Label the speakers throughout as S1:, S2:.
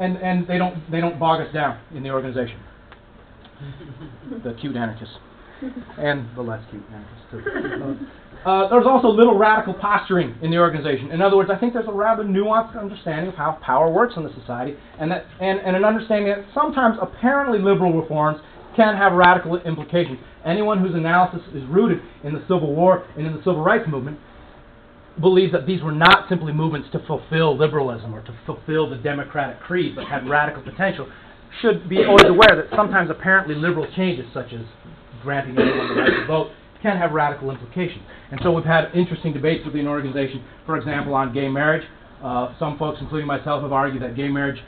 S1: and they don't bog us down in the organization. The cute anarchists. And the less cute anarchists, too. There's also little radical posturing in the organization. In other words, I think there's a rather nuanced understanding of how power works in the society, and an understanding that sometimes apparently liberal reforms can have radical implications. Anyone whose analysis is rooted in the Civil War and in the Civil Rights Movement believes that these were not simply movements to fulfill liberalism or to fulfill the democratic creed, but had radical potential, should be always aware that sometimes apparently liberal changes, such as granting anyone the right to vote, can have radical implications. And so we've had interesting debates within the organization, for example, on gay marriage. Some folks, including myself, have argued that gay marriage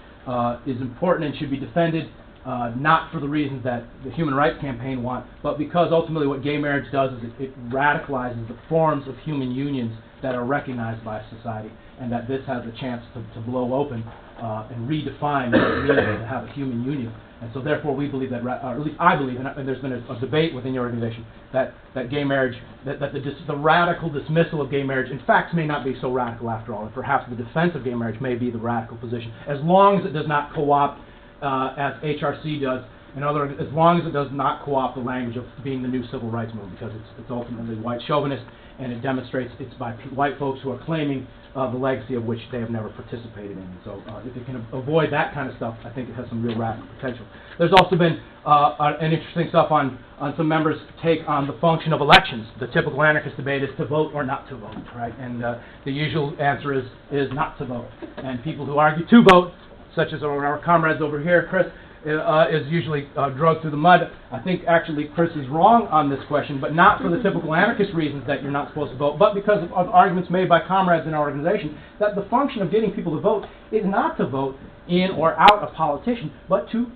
S1: is important and should be defended, not for the reasons that the Human Rights Campaign want, but because ultimately what gay marriage does is it radicalizes the forms of human unions that are recognized by society, and that this has a chance to blow open and redefine what it means to have a human union. And so therefore we believe that, or at least I believe, and there's been a debate within the organization, that gay marriage, that the radical dismissal of gay marriage in fact may not be so radical after all, and perhaps the defense of gay marriage may be the radical position, as long as it does not co-opt, as HRC does, in other words, as long as it does not co-opt the language of being the new civil rights movement, because it's ultimately white chauvinist, and it demonstrates it's by white folks who are claiming the legacy of which they have never participated in. So if it can avoid that kind of stuff, I think it has some real radical potential. There's also been an interesting stuff on some members' take on the function of elections. The typical anarchist debate is to vote or not to vote, right? And the usual answer is not to vote. And people who argue to vote, such as our comrades over here, Chris, is usually dragged through the mud. I think actually Chris is wrong on this question, but not for the typical anarchist reasons that you're not supposed to vote, but because of arguments made by comrades in our organization that the function of getting people to vote is not to vote in or out a politician, but to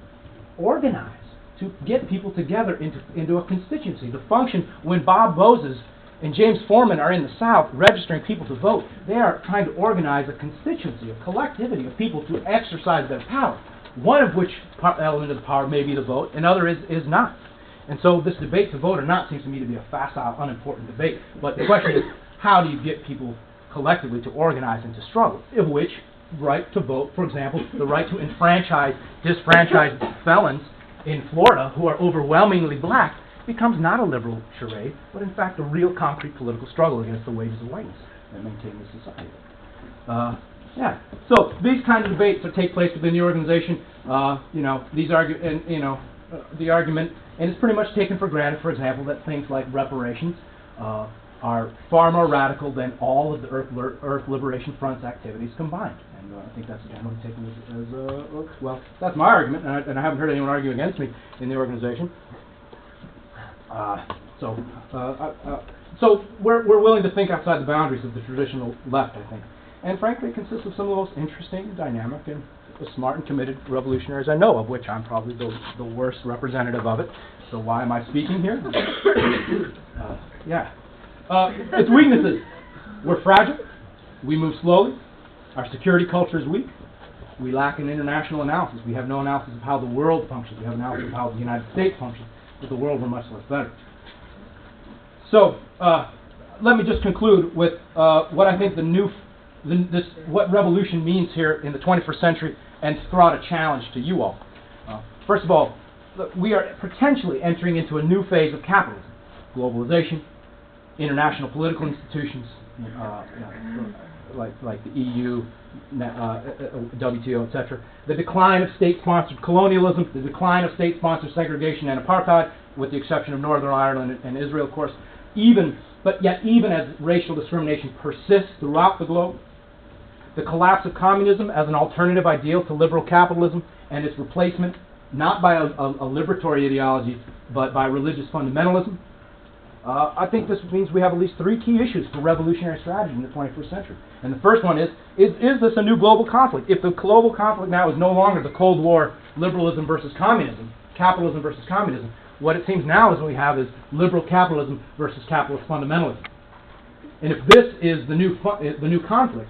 S1: organize, to get people together into a constituency. The function, when Bob Boses and James Foreman are in the South registering people to vote, they are trying to organize a constituency, a collectivity of people to exercise their power. One of which element of the power may be the vote, another is not. And so this debate to vote or not seems to me to be a facile, unimportant debate. But the question is, how do you get people collectively to organize and to struggle? Of which, right to vote, for example, the right to disfranchise felons in Florida who are overwhelmingly black, becomes not a liberal charade, but in fact a real concrete political struggle against the wages of whiteness that maintain this society. Yeah. So these kinds of debates that take place within the organization, the argument, and it's pretty much taken for granted, for example, that things like reparations are far more radical than all of the Earth Liberation Front's activities combined. And I think that's generally taken as well, that's my argument, and I haven't heard anyone argue against me in the organization. So we're willing to think outside the boundaries of the traditional left, I think. And frankly, it consists of some of the most interesting, dynamic, and smart and committed revolutionaries I know of, which I'm probably the worst representative of it. So why am I speaking here? Its weaknesses. We're fragile. We move slowly. Our security culture is weak. We lack an international analysis. We have no analysis of how the world functions. We have an analysis of how the United States functions. But the world, we're much less better. So let me just conclude with what I think what revolution means here in the 21st century, and throw out a challenge to you all. First of all, look, we are potentially entering into a new phase of capitalism, globalization, international political institutions, like the EU, WTO, etc. The decline of state-sponsored colonialism, the decline of state-sponsored segregation and apartheid, with the exception of Northern Ireland and Israel, of course. But yet even as racial discrimination persists throughout the globe, the collapse of communism as an alternative ideal to liberal capitalism and its replacement not by a liberatory ideology, but by religious fundamentalism. I think this means we have at least three key issues for revolutionary strategy in the 21st century. And the first one is this a new global conflict? If the global conflict now is no longer the Cold War liberalism versus communism, capitalism versus communism, what it seems now is what we have is liberal capitalism versus capitalist fundamentalism. And if this is the new conflict,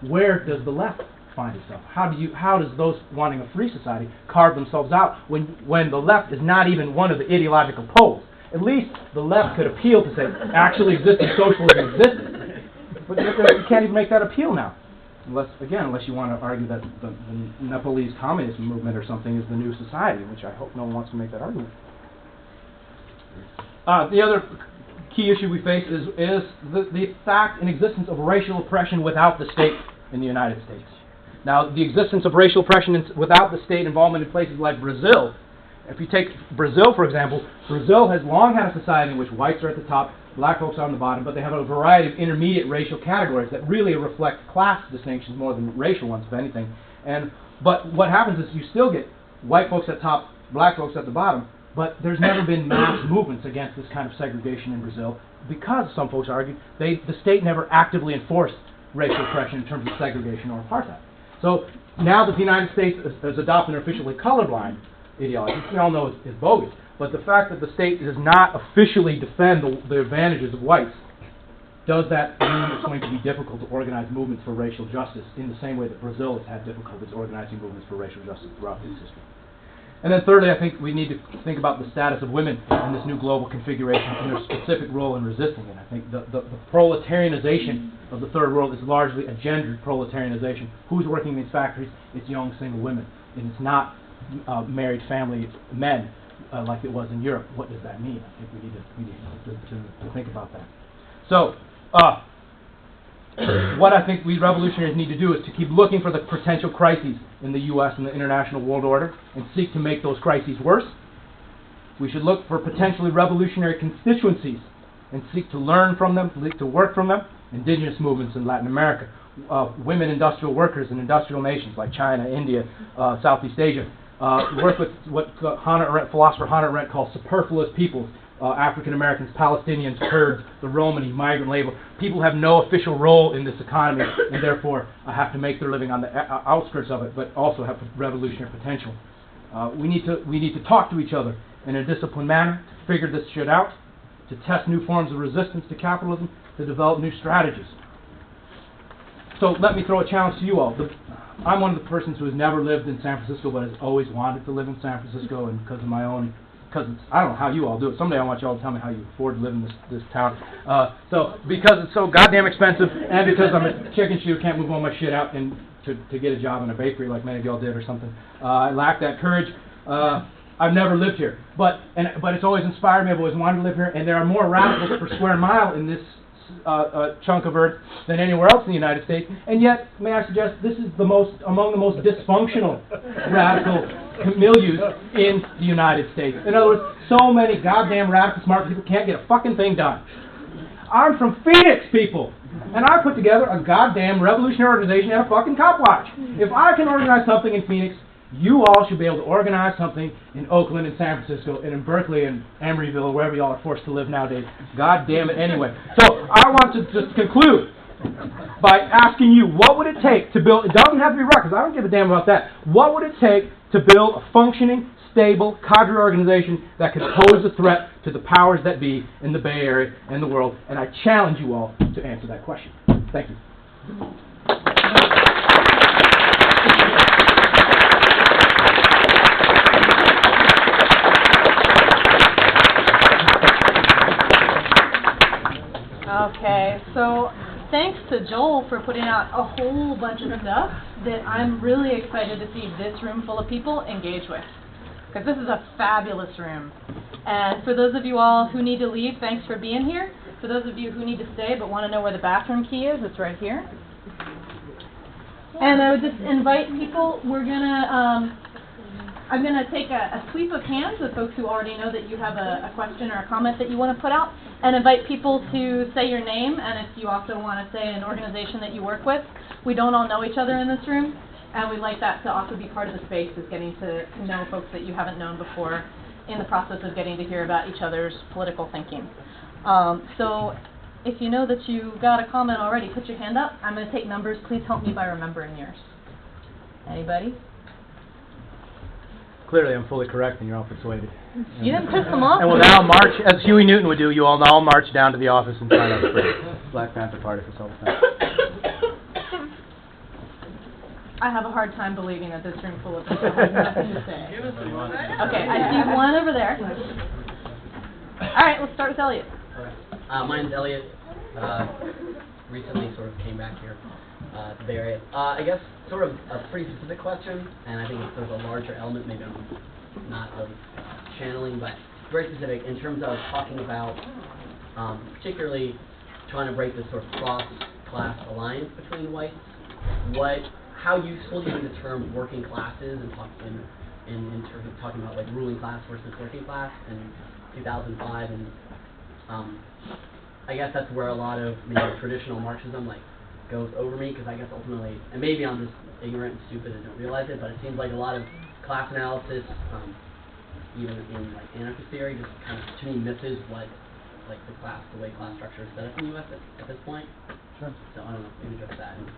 S1: where does the left find itself? How does those wanting a free society carve themselves out when the left is not even one of the ideological poles? At least the left could appeal to say, actually existing socialism existed. But you can't even make that appeal now. unless you want to argue that the Nepalese communist movement or something is the new society, which I hope no one wants to make that argument. The other key issue we face is the fact and existence of racial oppression without the state in the United States. Now, the existence of racial oppression without the state involvement in places like Brazil, if you take Brazil, for example, Brazil has long had a society in which whites are at the top, black folks are on the bottom, but they have a variety of intermediate racial categories that really reflect class distinctions more than racial ones, if anything. But what happens is you still get white folks at top, black folks at the bottom, but there's never been mass movements against this kind of segregation in Brazil because, some folks argue, the state never actively enforced racial oppression in terms of segregation or apartheid. So now that the United States has adopted an officially colorblind ideology, which we all know is bogus, but the fact that the state does not officially defend the advantages of whites, does that mean it's going to be difficult to organize movements for racial justice in the same way that Brazil has had difficulties organizing movements for racial justice throughout its history? And then thirdly, I think we need to think about the status of women in this new global configuration and their specific role in resisting it. I think the proletarianization of the third world is largely a gendered proletarianization. Who's working in these factories? It's young single women. And it's not married family men like it was in Europe. What does that mean? I think we need to think about that. So, what I think we revolutionaries need to do is to keep looking for the potential crises in the U.S. and the international world order and seek to make those crises worse. We should look for potentially revolutionary constituencies and seek to learn from them, to work from them. Indigenous movements in Latin America, women industrial workers in industrial nations like China, India, Southeast Asia. Work with what philosopher Hannah Arendt calls superfluous peoples. African Americans, Palestinians, Kurds, the Romani, migrant labor. People have no official role in this economy and therefore have to make their living on the outskirts of it, but also have revolutionary potential. We need to talk to each other in a disciplined manner to figure this shit out, to test new forms of resistance to capitalism, to develop new strategies. So let me throw a challenge to you all. I'm one of the persons who has never lived in San Francisco, but has always wanted to live in San Francisco, and because of my own. Because I don't know how you all do it. Someday I want you all to tell me how you afford to live in this town. So because it's so goddamn expensive, and because I'm a chicken shooter, can't move all my shit out and to get a job in a bakery like many of y'all did or something. I lack that courage. I've never lived here, but it's always inspired me. I've always wanted to live here, and there are more radicals per square mile in this chunk of earth than anywhere else in the United States. And yet, may I suggest, this is among the most dysfunctional radical milieus in the United States. In other words, so many goddamn radical smart people can't get a fucking thing done. I'm from Phoenix, people, and I put together a goddamn revolutionary organization and a fucking cop watch. If I can organize something in Phoenix, you all should be able to organize something in Oakland and San Francisco and in Berkeley and Emeryville or wherever y'all are forced to live nowadays. God damn it anyway. So I want to just conclude by asking you, what would it take to build, it doesn't have to be Ruckus, I don't give a damn about that. What would it take to build a functioning, stable, cadre organization that could pose a threat to the powers that be in the Bay Area and the world? And I challenge you all to answer that question. Thank you.
S2: Okay, so thanks to Joel for putting out a whole bunch of stuff that I'm really excited to see this room full of people engage with. Because this is a fabulous room. And for those of you all who need to leave, thanks for being here. For those of you who need to stay but want to know where the bathroom key is, it's right here. And I would just invite people, I'm going to take a sweep of hands with folks who already know that you have a question or a comment that you want to put out, and invite people to say your name, and if you also want to say an organization that you work with. We don't all know each other in this room, and we'd like that to also be part of the space, is getting to know folks that you haven't known before in the process of getting to hear about each other's political thinking. So if you know that you got a comment already, put your hand up. I'm going to take numbers. Please help me by remembering yours. Anybody?
S1: Clearly, I'm fully correct, and you're all persuaded.
S2: You didn't piss them off.
S1: And we'll now march, as Huey Newton would do, you all now march down to the office and sign up for the Black Panther Party for self-defense.
S2: I have a hard time believing that this room full of people has nothing to say. Okay, I see one over there. All right, let's start with Elliot.
S3: My name's Elliot. Recently sort of came back here. at the Bay Area. I guess sort of a pretty specific question, and I think there's a larger element, maybe I'm not really channeling, but very specific in terms of talking about particularly trying to break this sort of cross-class alliance between whites. How useful do you think the term working classes in terms of talking about like ruling class versus working class in 2005, and I guess that's where a lot of maybe traditional Marxism like goes over me, because I guess ultimately, and maybe I'm just ignorant and stupid and don't realize it, but it seems like a lot of class analysis, even in like anarchist theory, just kind of to me misses what like the way class structure is set up in the U.S. at this point.
S1: Sure.
S3: So I don't know, maybe address that and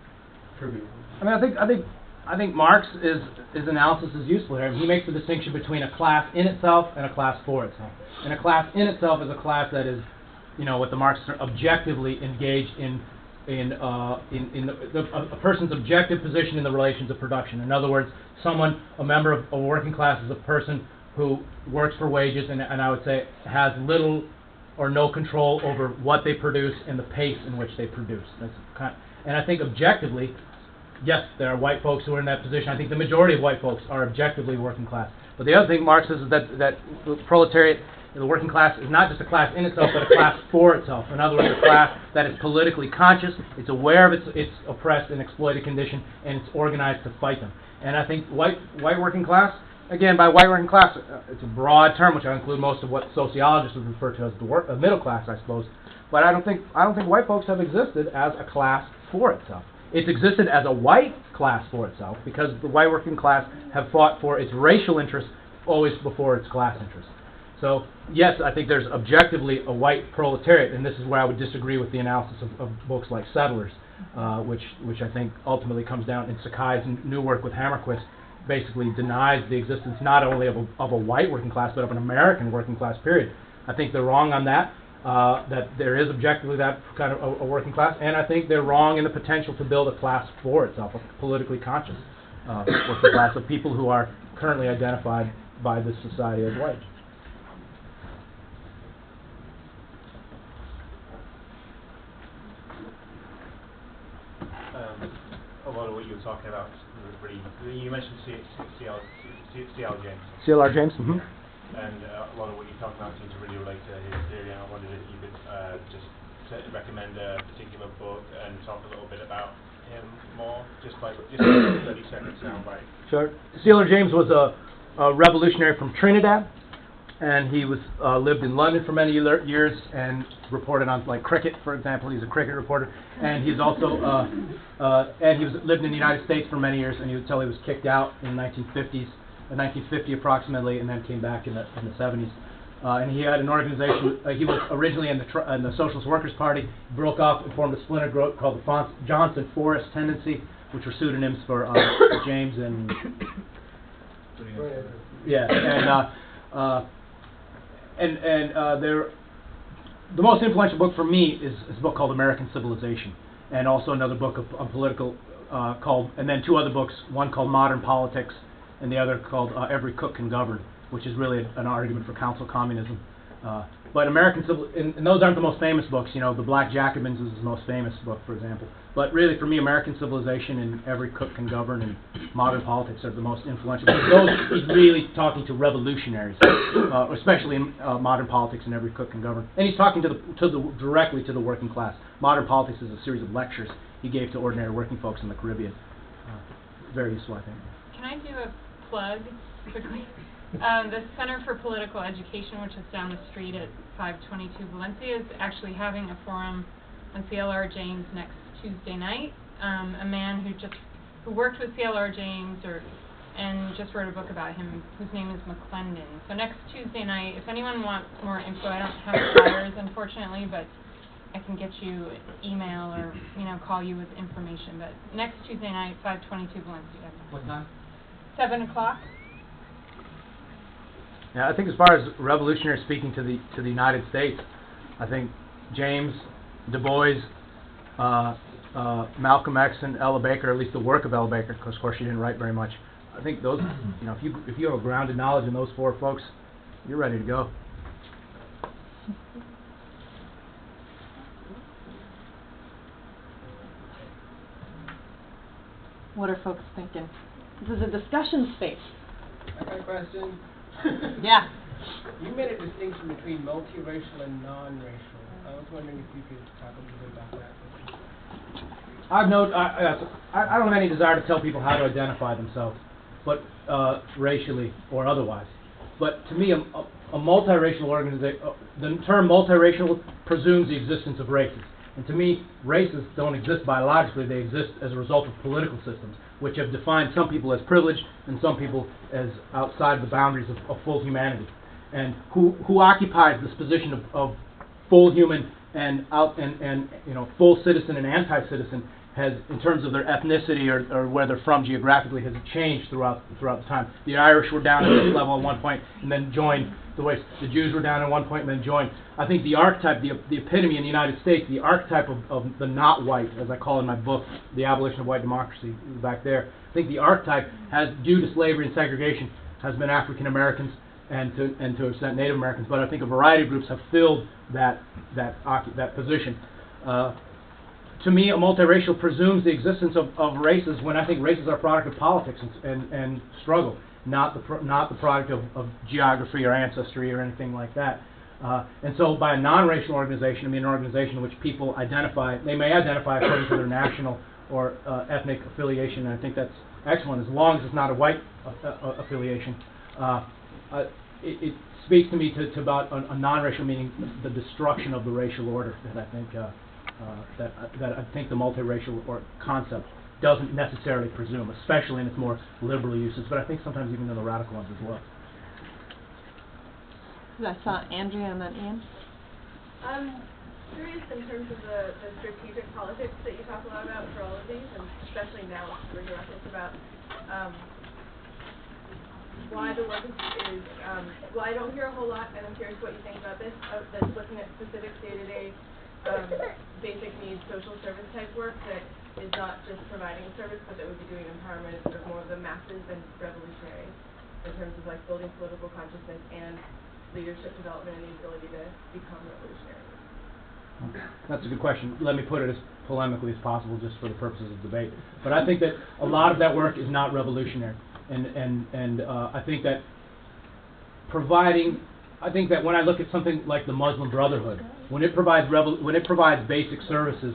S3: prove me wrong.
S1: I mean, I think Marx his analysis is useful here. He makes the distinction between a class in itself and a class for itself. And a class in itself is a class that is, what the Marxists are objectively engaged in a person's objective position in the relations of production. In other words, a member of a working class is a person who works for wages and I would say has little or no control over what they produce and the pace in which they produce. And I think objectively, yes, there are white folks who are in that position. I think the majority of white folks are objectively working class. But the other thing Marx says is that the proletariat, the working class, is not just a class in itself, but a class for itself. In other words, a class that is politically conscious, it's aware of its oppressed and exploited condition, and it's organized to fight them. And I think white working class, again, by white working class, it's a broad term, which I include most of what sociologists would refer to as the middle class, I suppose. But I don't think white folks have existed as a class for itself. It's existed as a white class for itself because the white working class have fought for its racial interests always before its class interests. So, yes, I think there's objectively a white proletariat, and this is where I would disagree with the analysis of books like Settlers, which I think ultimately comes down in Sakai's new work with Hammerquist, basically denies the existence not only of a white working class, but of an American working class, period. I think they're wrong on that. That there is objectively that kind of a working class, and I think they're wrong in the potential to build a class for itself, a politically conscious working class of people who are currently identified by this society as white.
S4: A lot of what you were talking about was really, you mentioned C.L. James.
S1: C.L.R. James? Mm-hmm.
S4: And a lot of what you're talking about seems to really relate to his theory, and I wondered if you could just recommend a particular book and talk a little bit about him more, just 30 seconds soundbite.
S1: Sure. C.L.R. James was a revolutionary from Trinidad, and he lived in London for many years and reported on like cricket, for example. He's a cricket reporter, and he's also lived in the United States for many years, and he was kicked out in the 1950 approximately, and then came back in the 70s. And he had an organization. He was originally in the Socialist Workers' Party, broke off and formed a splinter group called the Johnson Forrest Tendency, which were pseudonyms for James and the most influential book for me is a book called American Civilization, and also another book of political and then two other books, one called Modern Politics, and the other called Every Cook Can Govern, which is really an argument for council communism. But and those aren't the most famous books. The Black Jacobins is his most famous book, for example. But really, for me, American Civilization and Every Cook Can Govern and Modern Politics are the most influential. Because those, he's really talking to revolutionaries, especially in Modern Politics and Every Cook Can Govern. And he's talking directly to the working class. Modern Politics is a series of lectures he gave to ordinary working folks in the Caribbean. Very useful, I think.
S5: Can I do a plug quickly? The Center for Political Education, which is down the street at 522 Valencia, is actually having a forum on C.L.R. James next Tuesday night. A man who worked with C.L.R. James and just wrote a book about him, whose name is McClendon. So next Tuesday night, if anyone wants more info, I don't have flyers unfortunately, but I can get you an email or call you with information. But next Tuesday night, 522 Valencia.
S3: What time?
S5: 7 o'clock.
S1: Yeah, I think as far as revolutionaries speaking to the United States, I think James, Du Bois, Malcolm X, and Ella Baker, at least the work of Ella Baker, because of course she didn't write very much. I think those, if you have a grounded knowledge in those four folks, you're ready to go.
S2: What are folks thinking? This is a discussion space.
S6: I got a question.
S2: Yeah.
S6: You made a distinction between multiracial and non-racial. I was wondering if you could talk a little bit about that.
S1: I don't have any desire to tell people how to identify themselves, but racially or otherwise. But to me, a multiracial organization, the term multiracial presumes the existence of races. And to me, races don't exist biologically, they exist as a result of political systems, which have defined some people as privileged and some people as outside the boundaries of full humanity. And who occupies this position of full human and full citizen and anti-citizen has, in terms of their ethnicity or where they're from geographically, has changed throughout the time. The Irish were down at this level at one point and then joined. The way the Jews were down at one point and then joined. I think the archetype, the epitome in the United States, the archetype of the not white, as I call in my book, The Abolition of White Democracy, back there. I think the archetype has, due to slavery and segregation, has been African Americans and to an extent Native Americans. But I think a variety of groups have filled that position. To me, a multiracial presumes the existence of races when I think races are a product of politics and struggle, not the product of geography or ancestry or anything like that. And so by a non-racial organization, I mean an organization in which people identify, they may identify according to their national or ethnic affiliation, and I think that's excellent, as long as it's not a white affiliation. It speaks to me to about a non-racial, meaning the destruction of the racial order that I think the multiracial concept doesn't necessarily presume, especially in its more liberal uses, but I think sometimes even in the radical ones as well.
S2: I saw Andrea and then Ian.
S7: I'm curious in terms of the strategic politics that you talk a lot about for all of these, and especially now with Bring the Ruckus, about why the work is well, I don't hear a whole lot, and I'm curious what you think about this, that's looking at specific day-to-day basic needs social service type work that is not just providing a service, but that would be doing empowerment of more of the masses and revolutionary in terms of like building political consciousness and leadership development and the ability to become revolutionary.
S1: That's a good question. Let me put it as polemically as possible just for the purposes of debate. But I think that a lot of that work is not revolutionary. And I think that when I look at something like the Muslim Brotherhood, when it provides basic services,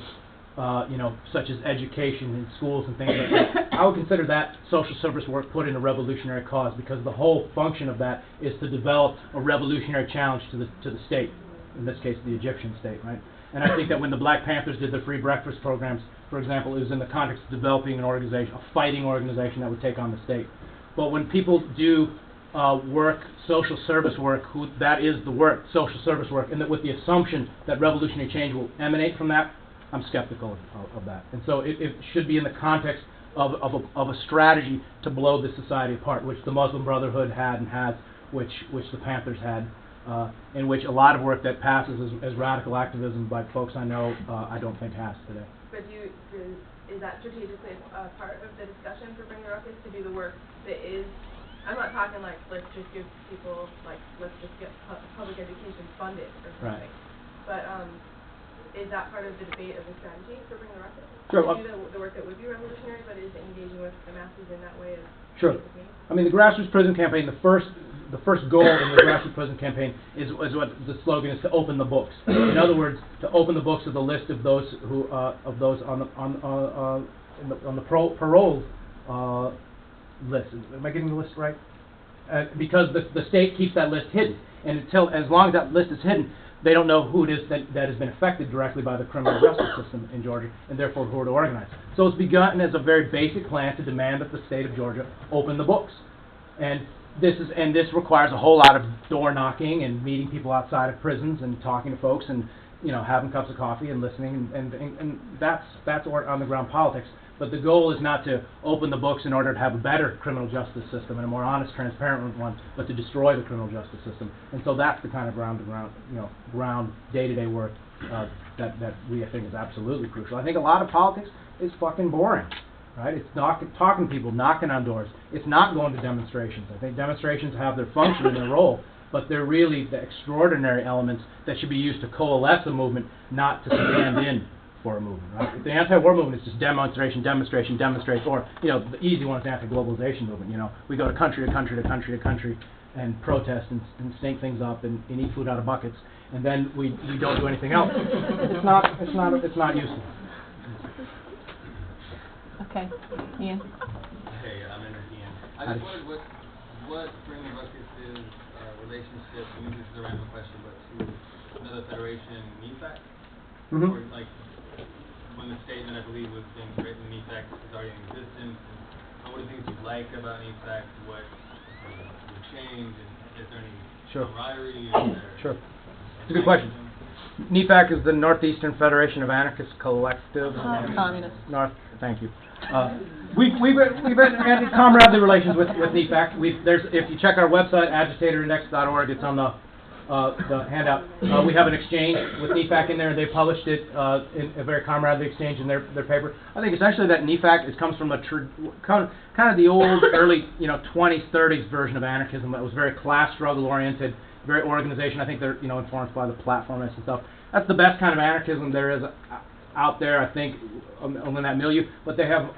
S1: such as education in schools and things like that, I would consider that social service work put in a revolutionary cause, because the whole function of that is to develop a revolutionary challenge to the state, in this case the Egyptian state, right? And I think that when the Black Panthers did their free breakfast programs, for example, it was in the context of developing an organization, a fighting organization that would take on the state. But when people do social service work, that is the work, social service work, and that with the assumption that revolutionary change will emanate from that, I'm skeptical of that. And so it should be in the context of a strategy to blow this society apart, which the Muslim Brotherhood had and has, which the Panthers had, in which a lot of work that passes as radical activism by folks I know, I don't think has today.
S7: But is that strategically part of the discussion for Bring the Ruckus, to do the work that is, I'm not talking like let's just give people, like let's just get public education funded or something,
S1: right.
S7: But is that part of the debate of the strategy for Bring the Ruckus?
S1: Sure.
S7: To do the work that would be revolutionary, but is engaging with the masses in that way?
S1: Sure. I mean, the Grassroots Prison Campaign, the first goal in the Grassroots Prison Campaign is what the slogan is, to open the books. In other words, to open the books of the list of those who on the parole list. Am I getting the list right? Because the state keeps that list hidden, and as long as that list is hidden, they don't know who it is that has been affected directly by the criminal justice system in Georgia, and therefore who to organize. So it's begun as a very basic plan to demand that the state of Georgia open the books, and this requires a whole lot of door knocking and meeting people outside of prisons and talking to folks and having cups of coffee and listening, and that's on the ground politics. But the goal is not to open the books in order to have a better criminal justice system and a more honest, transparent one, but to destroy the criminal justice system. And so that's the kind of ground day-to-day work that we think is absolutely crucial. I think a lot of politics is fucking boring, right? It's talking to people, knocking on doors. It's not going to demonstrations. I think demonstrations have their function and their role, but they're really the extraordinary elements that should be used to coalesce a movement, not to stand in for a movement, right? If the anti-war movement is just demonstration, or, the easy one is the anti-globalization movement, We go to country to country to country to country and protest and stink things up and eat food out of buckets, and then we don't do anything else. It's not useful.
S2: Okay, Ian.
S8: Hey, I'm Ian. I just wondered what Bring the Ruckus' relationship, I mean, this is a random question, but to another federation, NEFAC?
S1: Mm-hmm.
S8: Or like, when the statement, I believe, was being written, NEFAC is already in existence, and what are the things you like about NEFAC, what would change, and is there any camaraderie?
S1: Sure. It's a good question. NEFAC is the Northeastern Federation of Anarchist Collectives.
S2: Communist.
S1: Thank you. We've had comradely relations with NEFAC. If you check our website, agitatorindex.org, it's on the handout. We have an exchange with NEFAC in there, and they published it in a very comradely exchange in their paper. I think essentially that NEFAC comes from kind of the old early 20s, 30s version of anarchism that was very class struggle oriented, very organization. I think they're influenced by the platformists and stuff. That's the best kind of anarchism there is out there, I think, in that milieu. But they have,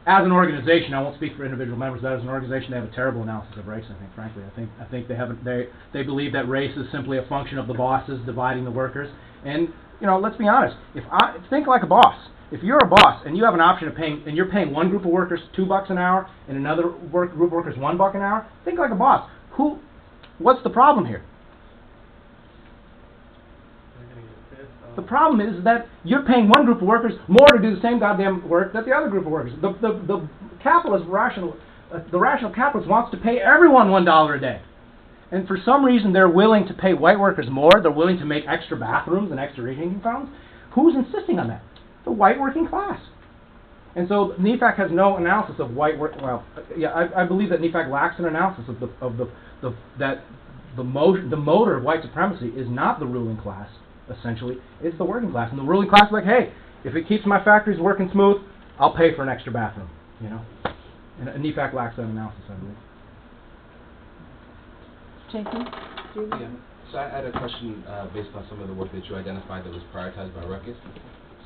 S1: as an organization, I won't speak for individual members, but as an organization, they have a terrible analysis of race. I think, frankly, I think they believe that race is simply a function of the bosses dividing the workers. And let's be honest. Think like a boss. If you're a boss and you have an option of paying, and you're paying one group of workers $2 an hour and another group of workers $1 an hour, think like a boss. What's the problem here? The problem is that you're paying one group of workers more to do the same goddamn work that the other group of workers. The rational capitalist wants to pay everyone $1 a day. And for some reason they're willing to pay white workers more, they're willing to make extra bathrooms and extra drinking fountains. Who's insisting on that? The white working class. And so NEFAC has no analysis of white work. Well, yeah, I believe that NEFAC lacks an analysis of that the motor of white supremacy is not the ruling class. Essentially, it's the working class, and the ruling class is like, hey, if it keeps my factories working smooth, I'll pay for an extra bathroom. And NEFAC lacks that analysis, I believe.
S2: Jason?
S9: Yeah. So I had a question based on some of the work that you identified that was prioritized by Ruckus.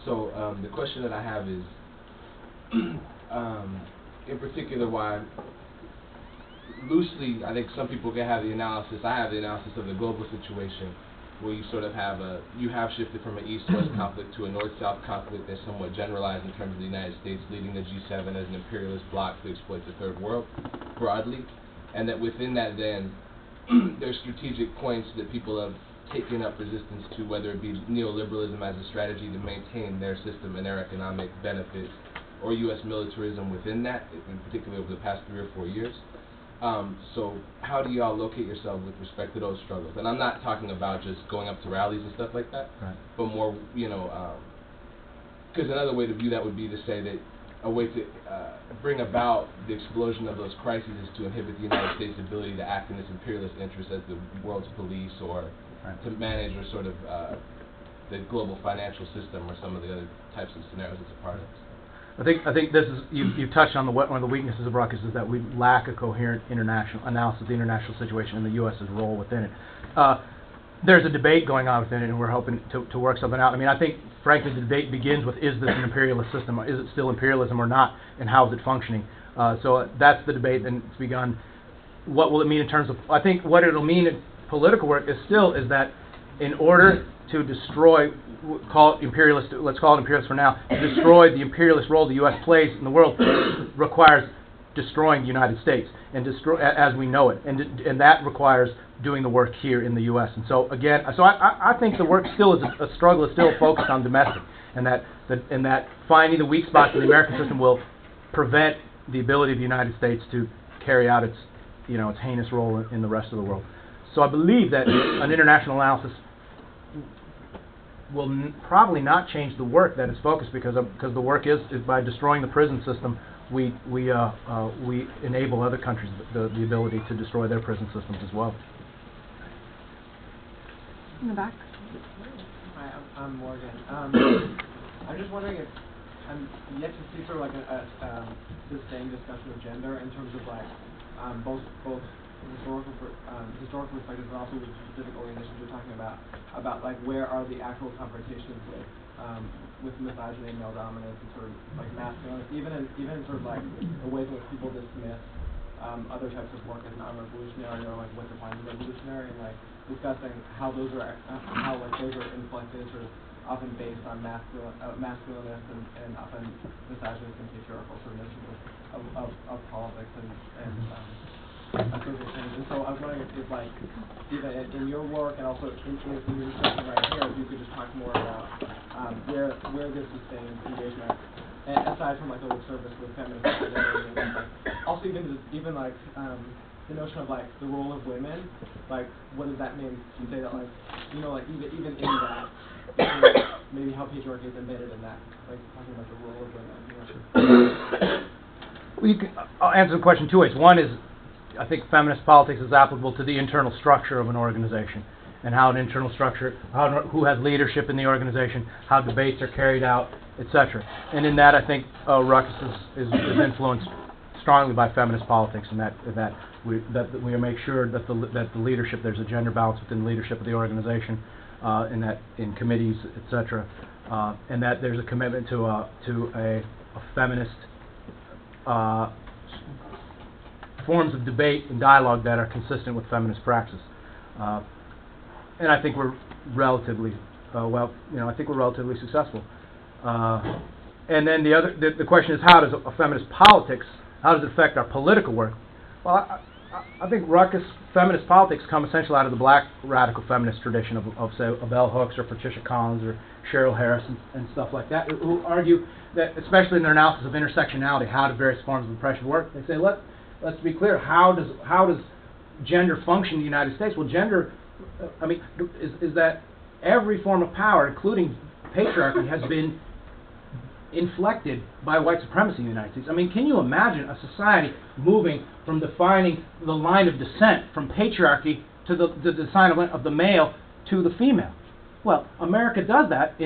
S9: So the question that I have is, in particular, why loosely, I think some people can have the analysis. I have the analysis of the global situation, where you sort of have shifted from an East-West conflict to a North-South conflict that's somewhat generalized in terms of the United States leading the G7 as an imperialist bloc to exploit the third world broadly, and that within that then there's strategic points that people have taken up resistance to, whether it be neoliberalism as a strategy to maintain their system and their economic benefits, or U.S. militarism within that, in particular over the past 3 or 4 years. So how do y'all locate yourself with respect to those struggles? And I'm not talking about just going up to rallies and stuff like that,
S1: right,
S9: but more, because another way to view that would be to say that a way to bring about the explosion of those crises is to inhibit the United States' ability to act in its imperialist interest as the world's police, or
S1: right,
S9: to manage or sort of the global financial system, or some of the other types of scenarios it's a part of.
S1: I think this is you've touched on one of the weaknesses of Ruckus is that we lack a coherent international analysis of the international situation and the U.S.'s role within it. There's a debate going on within it, and we're hoping to work something out. I mean, I think, frankly, the debate begins with, is this an imperialist system, or is it still imperialism or not, and how is it functioning? So that's the debate, and it's begun. What will it mean in terms of, I think what it'll mean in political work is that in order to destroy, let's call it imperialist for now, to destroy the imperialist role the U.S. plays in the world requires destroying the United States, and as we know it, and that requires doing the work here in the U.S. And so again, I think the work still is a struggle, is still focused on domestic, and that finding the weak spots in the American system will prevent the ability of the United States to carry out its heinous role in the rest of the world. So I believe that an international analysis will probably not change the work that is focused, because the work is by destroying the prison system, we enable other countries the ability to destroy their prison systems as well.
S2: In the back.
S6: Hi, I'm Morgan. I'm just wondering if I'm yet to see sort of like the same discussion of gender in terms of like both
S10: historical perspective, and also with specific organizations you're talking about like where are the actual confrontations with misogyny and male dominance and sort of like masculine, even in sort of like the ways in which people dismiss other types of work as non-revolutionary or like what defines revolutionary, and like discussing how those are inflected, sort of often based on masculinist and often misogynist and patriarchal sort of notions of politics and social things. And so I was wondering if like even in your work and also in your discussion right here, if you could just talk more about where this sustained engagement, and aside from like the work service with feminists and like also even like the notion of like the role of women, like what does that mean to say that like like even in that maybe how patriarchy is embedded in that, like talking about the role of women.
S1: I'll answer the question two ways. One is, I think feminist politics is applicable to the internal structure of an organization and how an internal structure, who has leadership in the organization, how debates are carried out, etc. And in that, I think Ruckus is influenced strongly by feminist politics, and that we make sure that the leadership, there's a gender balance within the leadership of the organization, and that in committees, etc. And that there's a commitment to a feminist forms of debate and dialogue that are consistent with feminist praxis. And I think we're relatively I think we're relatively successful. And then the question is, how does a feminist politics, how does it affect our political work? Well, I think Ruckus feminist politics come essentially out of the black radical feminist tradition of say, Bell Hooks or Patricia Collins or Cheryl Harris and stuff like that, who argue that, especially in their analysis of intersectionality, how do various forms of oppression work? They say, let's be clear, how does gender function in the United States? Well, gender, is that every form of power, including patriarchy, has been inflected by white supremacy in the United States. I mean, can you imagine a society moving from defining the line of descent from patriarchy to the design of the male to the female? Well, America does that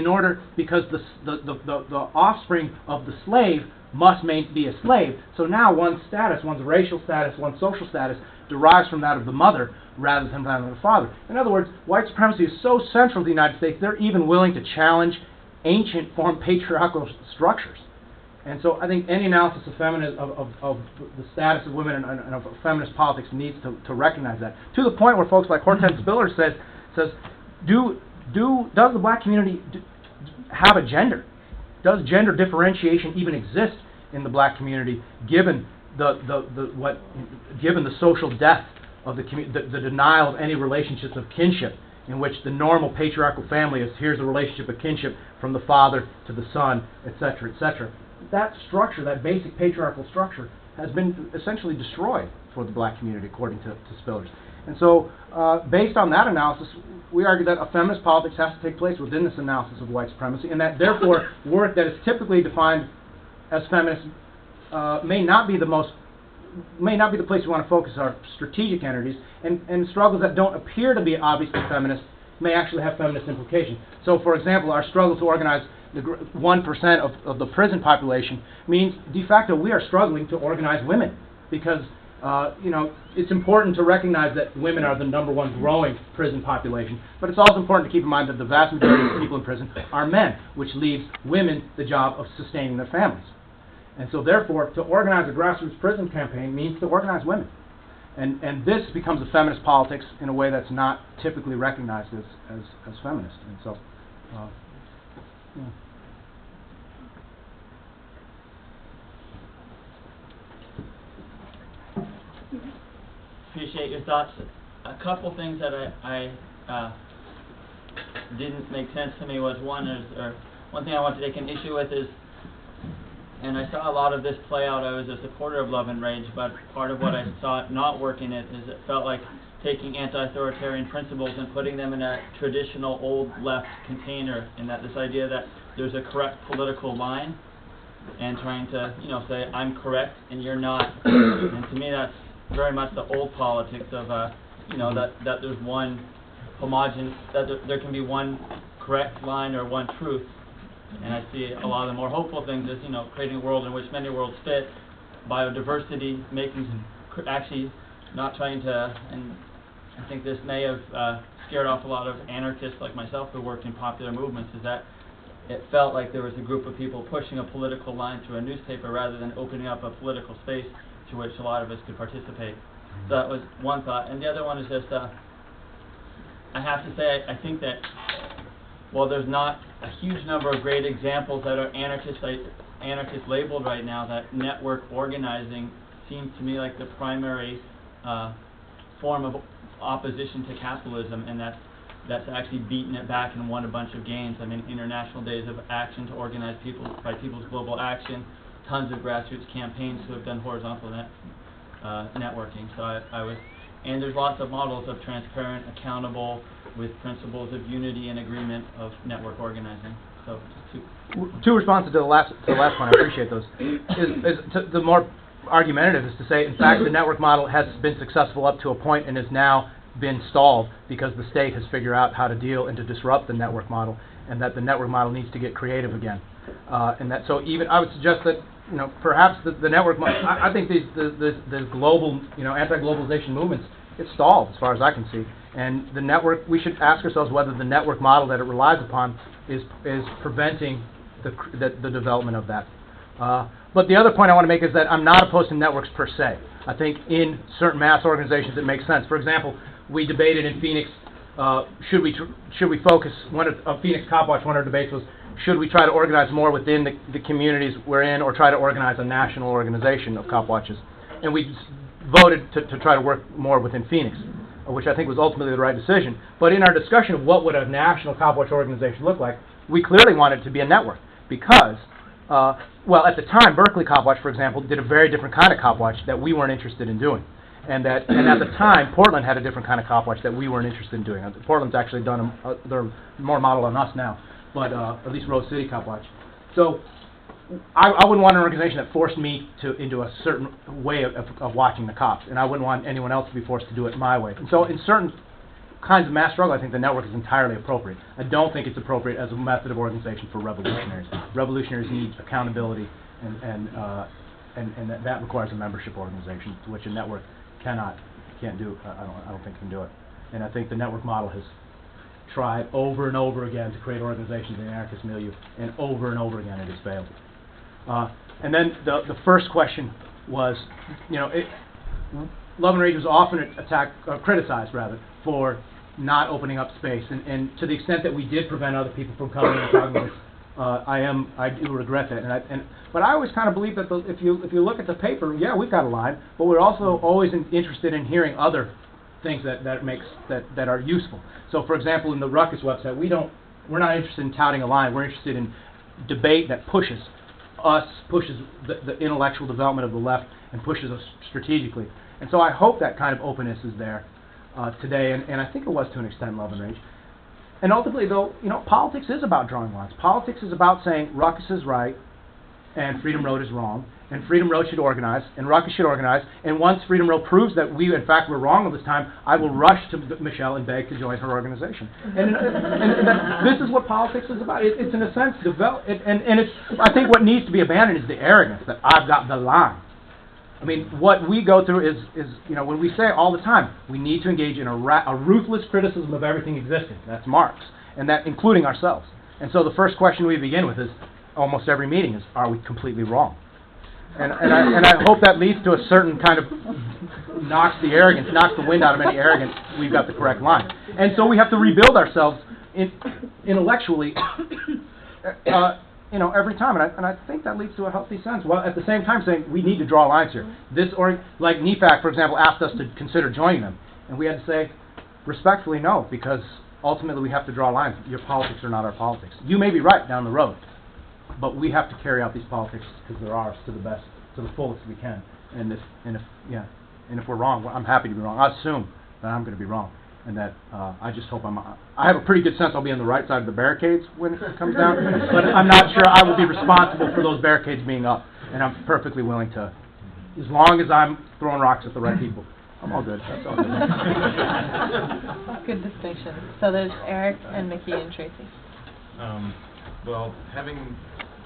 S1: because the offspring of the slave must be a slave. So now one's racial status, one's social status derives from that of the mother rather than that of the father. In other words, white supremacy is so central to the United States, they're even willing to challenge ancient form patriarchal structures. And so I think any analysis of the status of women and of feminist politics needs to recognize that. To the point where folks like Hortense Spiller says, does the black community have a gender? Does gender differentiation even exist in the black community, given given the social death of the denial of any relationships of kinship, in which the normal patriarchal family is, here's a relationship of kinship from the father to the son, etc., etc. That structure, that basic patriarchal structure, has been essentially destroyed for the black community, according to Spillers. And so, based on that analysis, we argue that a feminist politics has to take place within this analysis of white supremacy, and that therefore work that is typically defined as feminist may not be the place we want to focus our strategic energies, and struggles that don't appear to be obviously feminist may actually have feminist implications. So, for example, our struggle to organize the 1% of the prison population means de facto we are struggling to organize women, because it's important to recognize that women are the number one growing prison population, but it's also important to keep in mind that the vast majority of people in prison are men, which leaves women the job of sustaining their families. And so therefore, to organize a grassroots prison campaign means to organize women. And this becomes a feminist politics in a way that's not typically recognized as feminist. And so, yeah.
S11: Appreciate your thoughts. A couple things that I didn't make sense to me was one thing I want to take an issue with is, and I saw a lot of this play out. I was a supporter of Love and Rage, but part of what I saw not working it felt like taking anti-authoritarian principles and putting them in a traditional old left container, and that this idea that there's a correct political line and trying to say I'm correct and you're not. And to me that's very much the old politics of that there's one that there can be one correct line or one truth. And I see a lot of the more hopeful things as creating a world in which many worlds fit, biodiversity, actually not trying to, and I think this may have scared off a lot of anarchists like myself who work in popular movements, is that it felt like there was a group of people pushing a political line through a newspaper rather than opening up a political space to which a lot of us could participate. So that was one thought. And the other one is just, I have to say, I think that while there's not a huge number of great examples that are anarchist labeled right now, that network organizing seems to me like the primary form of opposition to capitalism, and that's actually beaten it back and won a bunch of gains. I mean, International Days of Action to organize people by People's Global Action, tons of grassroots campaigns who have done horizontal networking. So and there's lots of models of transparent, accountable, with principles of unity and agreement of network organizing. So
S1: two responses to the last point. I appreciate those. The more argumentative is to say, in fact, the network model has been successful up to a point and has now been stalled because the state has figured out how to deal and to disrupt the network model, and that the network model needs to get creative again. And that so even I would suggest that perhaps the network model. I think the global anti-globalization movements, it's stalled as far as I can see. And the network, we should ask ourselves whether the network model that it relies upon is preventing the development of that. But the other point I want to make is that I'm not opposed to networks per se. I think in certain mass organizations it makes sense. For example, we debated in Phoenix, should we focus, Phoenix Cop Watch, one of our debates was, should we try to organize more within the communities we're in, or try to organize a national organization of cop watches? And we voted to try to work more within Phoenix, which I think was ultimately the right decision. But in our discussion of what would a national cop watch organization look like, we clearly wanted it to be a network because, at the time, Berkeley Cop Watch, for example, did a very different kind of cop watch that we weren't interested in doing. And at the time, Portland had a different kind of cop watch that we weren't interested in doing. Portland's actually done they're more model on us now, but at least Rose City Cop Watch. So I wouldn't want an organization that forced me into a certain way of watching the cops, and I wouldn't want anyone else to be forced to do it my way. And so in certain kinds of mass struggle, I think the network is entirely appropriate. I don't think it's appropriate as a method of organization for revolutionaries. Revolutionaries need accountability, and that requires a membership organization, which a network can't do. I don't think can do it. And I think the network model has tried over and over again to create organizations in the anarchist milieu, and over again it has failed. And then the first question was, Love and Rage was often criticized rather, for not opening up space, and to the extent that we did prevent other people from coming and talking with us, I do regret that. But I always kind of believe that if you look at the paper, yeah, we've got a line, but we're also always interested in hearing other things that are useful. So, for example, in the Ruckus website, we're not interested in touting a line. We're interested in debate that pushes the intellectual development of the left and pushes us strategically. And so I hope that kind of openness is there today, and I think it was to an extent Love and Rage. And ultimately, though, politics is about drawing lines. Politics is about saying Ruckus is right and Freedom Road is wrong, and Freedom Road should organize, and Ruckus should organize, and once Freedom Road proves that we, in fact, were wrong all this time, I will rush to Michelle and beg to join her organization. And this is what politics is about. It's in a sense, I think what needs to be abandoned is the arrogance that I've got the line. I mean, what we go through is when we say all the time, we need to engage in a ruthless criticism of everything existing. That's Marx, and that including ourselves. And so the first question we begin with is, almost every meeting is, are we completely wrong? And I hope that leads to a certain kind of knocks the wind out of any arrogance. We've got the correct line. And so we have to rebuild ourselves intellectually every time, and I think that leads to a healthy sense. While at the same time saying we need to draw lines here. Like NEFAC, for example, asked us to consider joining them, and we had to say respectfully no, because ultimately we have to draw lines. Your politics are not our politics. You may be right down the road, but we have to carry out these politics because they're ours to the fullest we can. And if we're wrong, I'm happy to be wrong. I assume that I'm going to be wrong. And that I just hope I have a pretty good sense I'll be on the right side of the barricades when it comes down, but I'm not sure I will be responsible for those barricades being up, and I'm perfectly willing to, as long as I'm throwing rocks at the right people. I'm all good. That's all good.
S12: Good distinction. So there's Eric and Mickey and Tracy.
S13: Well, having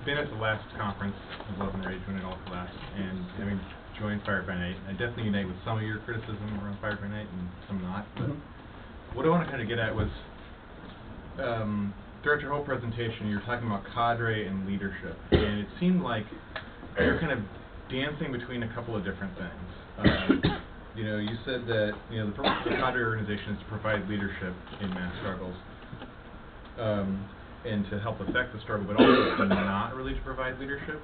S13: been at the last conference of Love and Rage when it all collapsed, and having joined Fire by Night. I definitely unite with some of your criticism around Fire by Night and some not. But what I want to kind of get at was, throughout your whole presentation, you're talking about cadre and leadership, and it seemed like you're kind of dancing between a couple of different things. You said that the purpose of the cadre organization is to provide leadership in mass struggles, and to help affect the struggle, but also not really to provide leadership.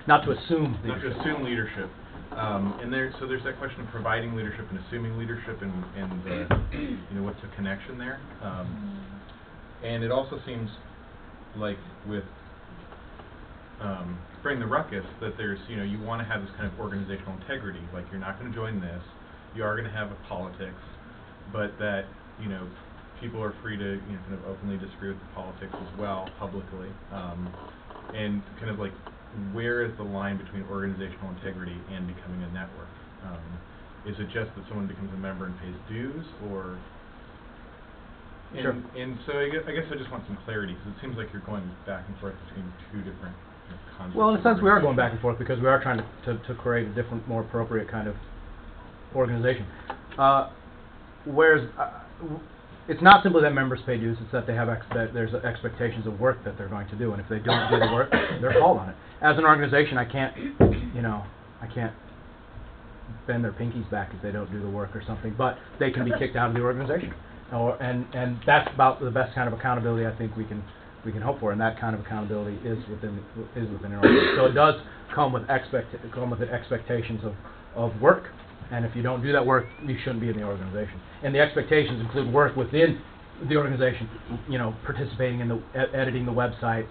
S1: Not to assume leadership.
S13: Not to assume leadership. And so there's that question of providing leadership and assuming leadership, and what's the connection there. And it also seems like with Bring the Ruckus that there's, you want to have this kind of organizational integrity. Like, you're not going to join this, you are going to have a politics, but that, people are free to, kind of openly disagree with the politics as well, publicly. And kind of like, where is the line between organizational integrity and becoming a network? Is it just that someone becomes a member and pays dues, or...
S1: Sure.
S13: And so I guess I just want some clarity, because it seems like you're going back and forth between two different concepts.
S1: Well, in a sense, we are going back and forth because we are trying to create a different, more appropriate kind of organization. Whereas it's not simply that members pay dues; it's that they have there's expectations of work that they're going to do, and if they don't do the work, they're called on it. As an organization, I can't bend their pinkies back if they don't do the work or something, but they can be kicked out of the organization. And that's about the best kind of accountability I think we can hope for, and that kind of accountability is within an organization. So it does come with expectations of work, and if you don't do that work, you shouldn't be in the organization. And the expectations include work within the organization, participating in the editing the website,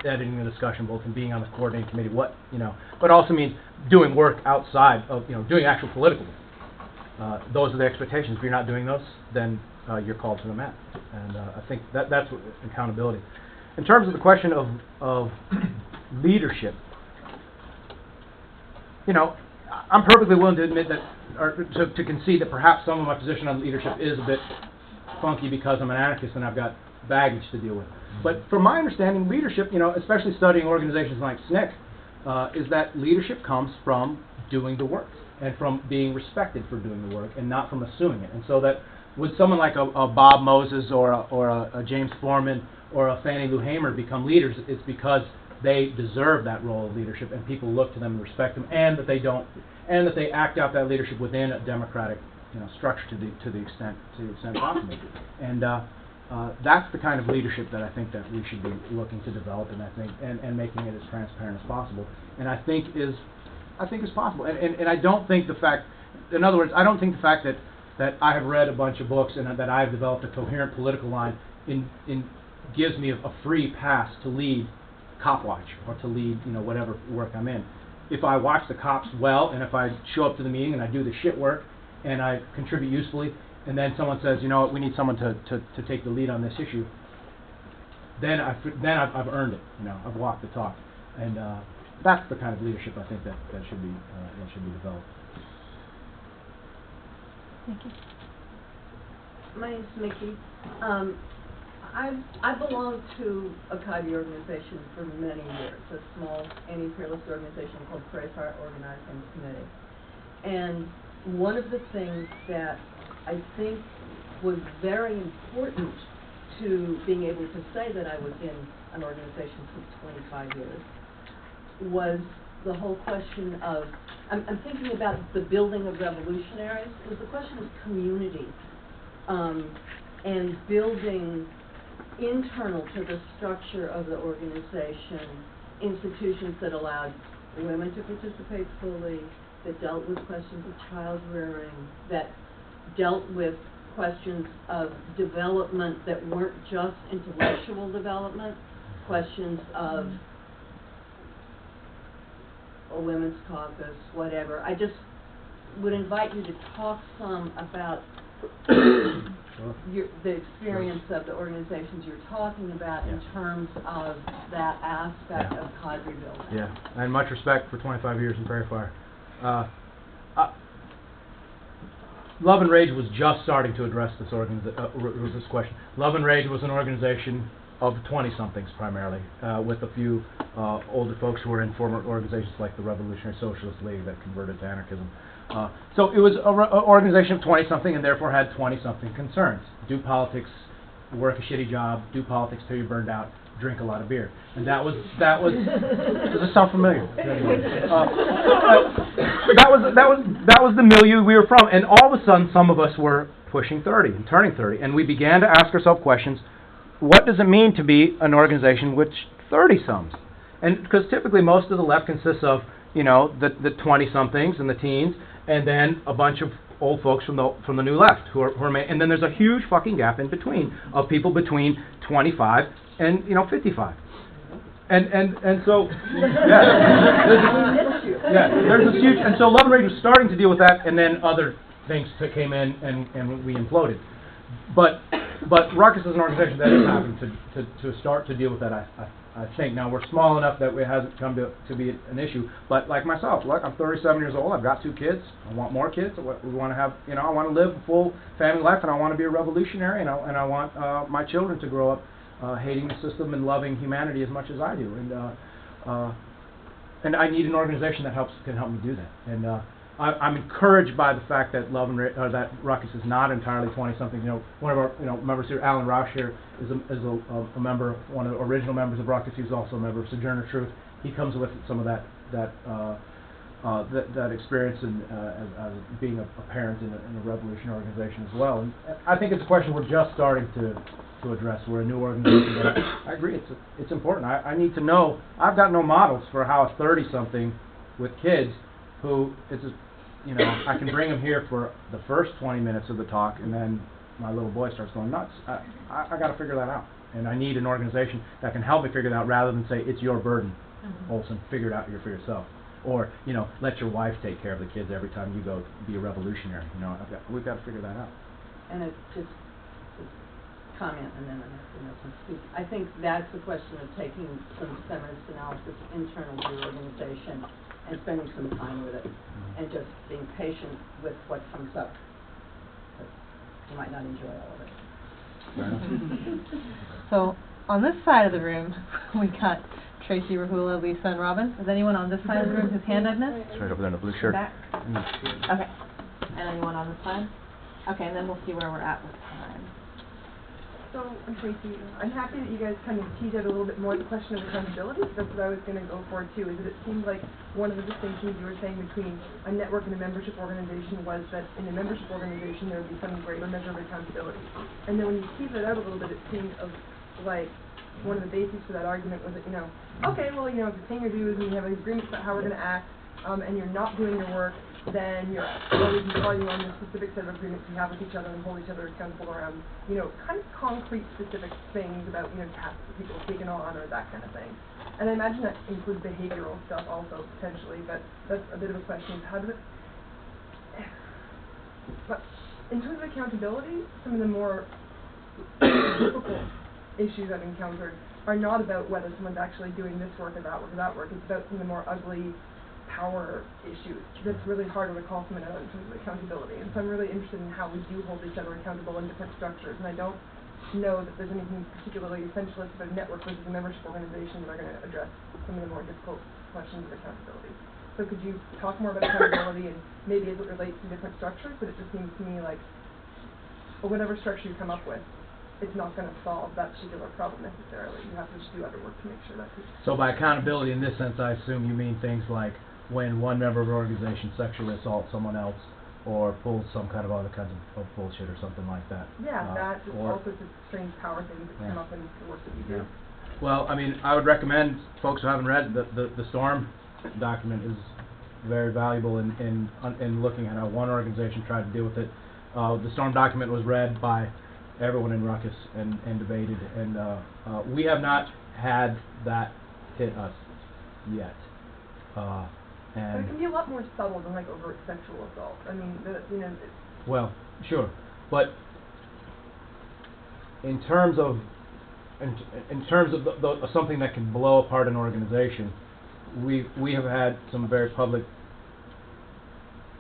S1: editing the discussion bulletin, being on the coordinating committee, but also means doing work outside of doing actual political work. Those are the expectations. If you're not doing those, then you're called to the mat, and I think that's what accountability. In terms of the question of leadership, I'm perfectly willing to admit that, or to concede that perhaps some of my position on leadership is a bit funky because I'm an anarchist and I've got baggage to deal with. But from my understanding, leadership, especially studying organizations like SNCC, is that leadership comes from doing the work and from being respected for doing the work and not from assuming it. And so that would someone like a Bob Moses or a James Foreman or a Fannie Lou Hamer become leaders, it's because they deserve that role of leadership and people look to them and respect them, and that they act out that leadership within a democratic structure to the extent possible. And that's the kind of leadership that I think that we should be looking to develop, and I think and making it as transparent as possible. And I think is possible. And I don't think the fact, in other words, I don't think the fact that I have read a bunch of books and that I've developed a coherent political line gives me a free pass to lead Copwatch or to lead whatever work I'm in. If I watch the cops well, and if I show up to the meeting and I do the shit work and I contribute usefully, and then someone says, we need someone to take the lead on this issue, then I've earned it. I've walked the talk, and that's the kind of leadership I think that should be developed.
S2: Thank you.
S14: My name's Mickey. I belonged to a cadre organization for many years, a small anti-imperialist organization called Prairie Fire Organizing Committee. And one of the things that I think was very important to being able to say that I was in an organization for 25 years was the whole question of, I'm thinking about the building of revolutionaries. It was the question of community and building internal to the structure of the organization institutions that allowed women to participate fully, that dealt with questions of child rearing, that dealt with questions of development that weren't just intellectual development, questions of a women's caucus, whatever. I just would invite you to talk some about the experience of the organizations you're talking about in terms of that aspect of cadre building.
S1: Yeah, and much respect for 25 years in Prairie Fire. Love and Rage was just starting to address this question. Love and Rage was an organization of 20-somethings primarily, with a few older folks who were in former organizations like the Revolutionary Socialist League that converted to anarchism. So it was an organization of 20-something and therefore had 20-something concerns. Do politics, work a shitty job, do politics till you're burned out, drink a lot of beer. And that was does it sound familiar? That was the milieu we were from, and all of a sudden some of us were pushing 30 and turning 30, and we began to ask ourselves questions: what does it mean to be an organization with 30-somes? And because typically most of the left consists of, you know, the 20-somethings and the teens, and then a bunch of old folks from the new left who are and then there's a huge fucking gap in between of people between 25 and 55. And so there's this huge, and so Love Rage was starting to deal with that, and then other things came in and we imploded. But Ruckus is an organization that is having to start to deal with that. I think now we're small enough that it hasn't come to be an issue. But like myself, look, I'm 37 years old. I've got 2 kids. I want more kids. We want to have, I want to live a full family life, and I want to be a revolutionary, and I want my children to grow up hating the system and loving humanity as much as I do. And I need an organization that can help me do that. And I'm encouraged by the fact that that Ruckus is not entirely 20-something. One of our members here, Alan Roush here, is a member, one of the original members of Ruckus. He's also a member of Sojourner Truth. He comes with some of that experience as being a parent in a revolutionary organization as well. And I think it's a question we're just starting to address. We're a new organization, but I agree it's important. I need to know. I've got no models for how a 30-something with kids who I can bring them here for the first 20 minutes of the talk, and then my little boy starts going nuts. I got to figure that out, and I need an organization that can help me figure it out rather than say it's your burden, Olson. Figure it out for yourself, or let your wife take care of the kids every time you go be a revolutionary. We've got to figure that out.
S14: And it's just comment, and then I have to let them speak. I think that's a question of taking some feminist analysis internal to your organization and spending some time with it, and just being patient with what comes up. But you might not enjoy all of it.
S12: So on this side of the room, we got Tracy, Rahula, Lisa, and Robin. Is anyone on this side of the room whose hand I've missed?
S1: It's right over there in the blue shirt.
S12: Back. Okay. And anyone on this side? Okay, and then we'll see where we're at with time.
S7: So, Tracy, I'm happy that you guys kind of teased out a little bit more the question of accountability. That's what I was going to go for, too, is that it seemed like one of the distinctions you were saying between a network and a membership organization was that in a membership organization there would be some greater measure of accountability. And then when you tease that out a little bit, it seemed like one of the bases for that argument was that, okay, well, if the thing you're doing is you have agreements about how we're going to act, and you're not doing your work, then you're always relying on the specific set of agreements you have with each other and hold each other accountable around, kind of concrete specific things about, tasks that people have taken on or that kind of thing. And I imagine that includes behavioral stuff also, potentially, but that's a bit of a question. How does it... But in terms of accountability, some of the more difficult issues I've encountered are not about whether someone's actually doing this work or that work or that work. It's about some of the more ugly power issues that's really harder to call someone out in terms of accountability. And so I'm really interested in how we do hold each other accountable in different structures. And I don't know that there's anything particularly essentialist about a network versus a membership organization that are going to address some of the more difficult questions of accountability. So could you talk more about accountability and maybe as it relates to different structures? But it just seems to me like, well, whatever structure you come up with, it's not going to solve that particular problem necessarily. You have to just do other work to make sure that's...
S1: So by accountability in this sense, I assume you mean things like when one member of an organization sexually assaults someone else or pulls some kind of other kinds of bullshit or something like that.
S7: Yeah, that, just all sorts of strange power things that come up in the work that you do.
S1: Well, I would recommend folks who haven't read the STORM document is very valuable in looking at how one organization tried to deal with it. The STORM document was read by everyone in Ruckus and debated, and we have not had that hit us yet.
S7: But it can be a lot more subtle than overt sexual assault. I mean,
S1: well, sure, but in terms of something that can blow apart an organization, we have had some very public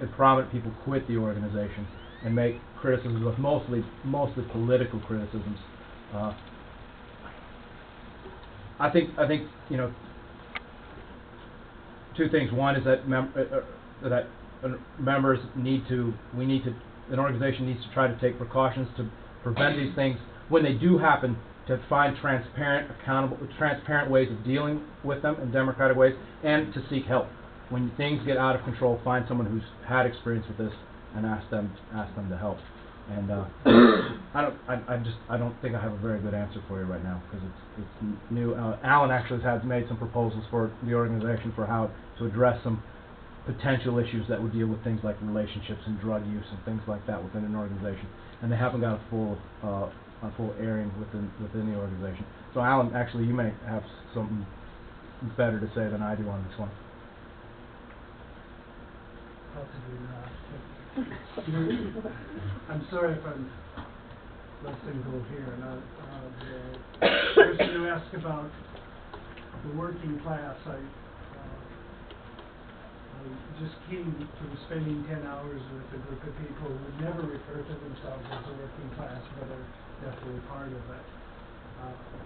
S1: and prominent people quit the organization and make criticisms of mostly political criticisms. I think two things. One is that members an organization needs to try to take precautions to prevent these things when they do happen, to find transparent ways of dealing with them in democratic ways, and to seek help. When things get out of control, find someone who's had experience with this and ask them to help. And I don't think I have a very good answer for you right now because it's new. Alan actually has made some proposals for the organization for how to address some potential issues that would deal with things like relationships and drug use and things like that within an organization, and they haven't got a full airing within the organization. So Alan, actually, you may have something better to say than I do on this one.
S15: I'm sorry if I'm letting go here. The person who asked about the working class, I'm just keen from spending 10 hours with a group of people who would never refer to themselves as a working class, but are definitely part of it.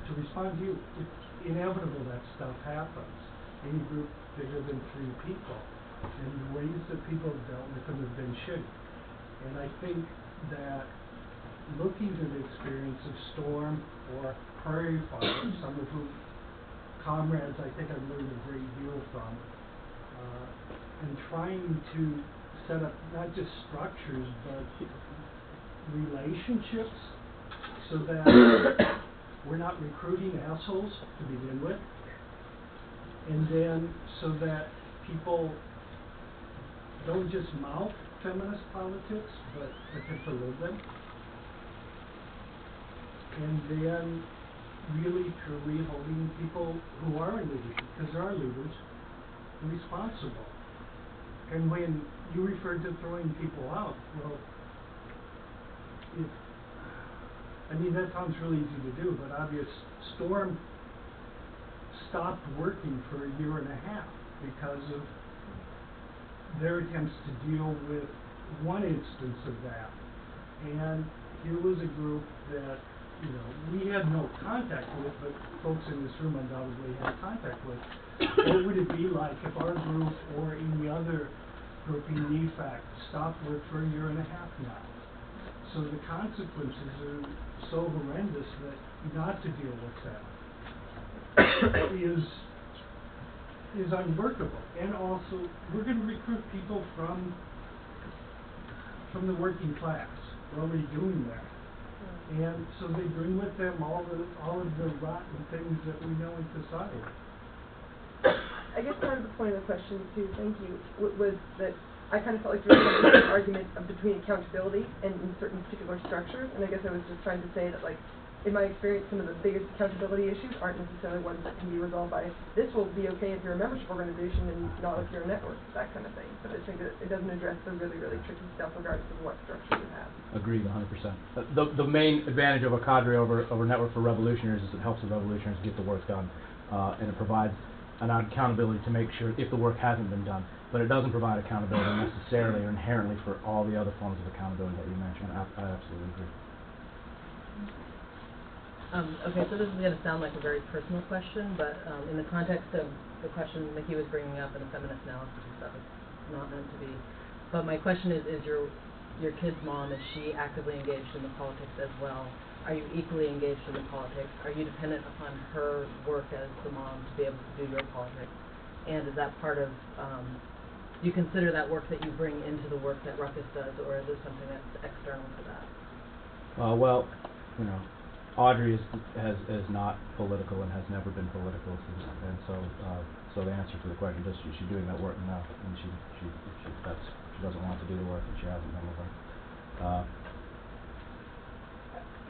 S15: To respond to you, it's inevitable that stuff happens. Any group bigger than 3 people. And the ways that people have dealt with them have been shitty. And I think that looking to the experience of Storm or Prairie Fire, some of whom comrades I think I've learned a great deal from, and trying to set up not just structures but relationships so that we're not recruiting assholes to begin with, and then so that people don't just mouth feminist politics, but attempt to live them. And then really truly holding people who are in leadership, because there are leaders, responsible. And when you referred to throwing people out, well, that sounds really easy to do, but Storm stopped working for 1.5 years because of their attempts to deal with one instance of that. And here was a group that, we had no contact with, but folks in this room undoubtedly had contact with. What would it be like if our group or any other group in NEFAC stopped work for 1.5 years now? So the consequences are so horrendous that not to deal with that is unworkable. And also, we're going to recruit people from the working class. We're already doing that. And so they bring with them all of the rotten things that we know in society.
S7: I guess part of the point of the question, too, thank you, was that I kind of felt like there was an argument between accountability and in certain particular structures, and I guess I was just trying to say that, in my experience, some of the biggest accountability issues aren't necessarily ones that can be resolved by, this will be okay if you're a membership organization and not if you're a network, that kind of thing. But I think that it doesn't address the really, really tricky stuff regardless of what structure you have.
S1: Agreed, 100%. The main advantage of a cadre over Network for Revolutionaries is it helps the revolutionaries get the work done, and it provides an accountability to make sure if the work hasn't been done. But it doesn't provide accountability necessarily or inherently for all the other forms of accountability that you mentioned. I absolutely agree.
S12: Okay, so this is going to sound like a very personal question, but in the context of the question Mickey was bringing up in the feminist analysis and stuff, it's not meant to be. But my question is your kid's mom, is she actively engaged in the politics as well? Are you equally engaged in the politics? Are you dependent upon her work as the mom to be able to do your politics? And is that part of, do you consider that work that you bring into the work that Ruckus does, or is it something that's external to that?
S1: Well, Audrey is not political and has never been political, and so the answer to the question is she's doing that work now, and she doesn't want to do the work, and she hasn't done the work.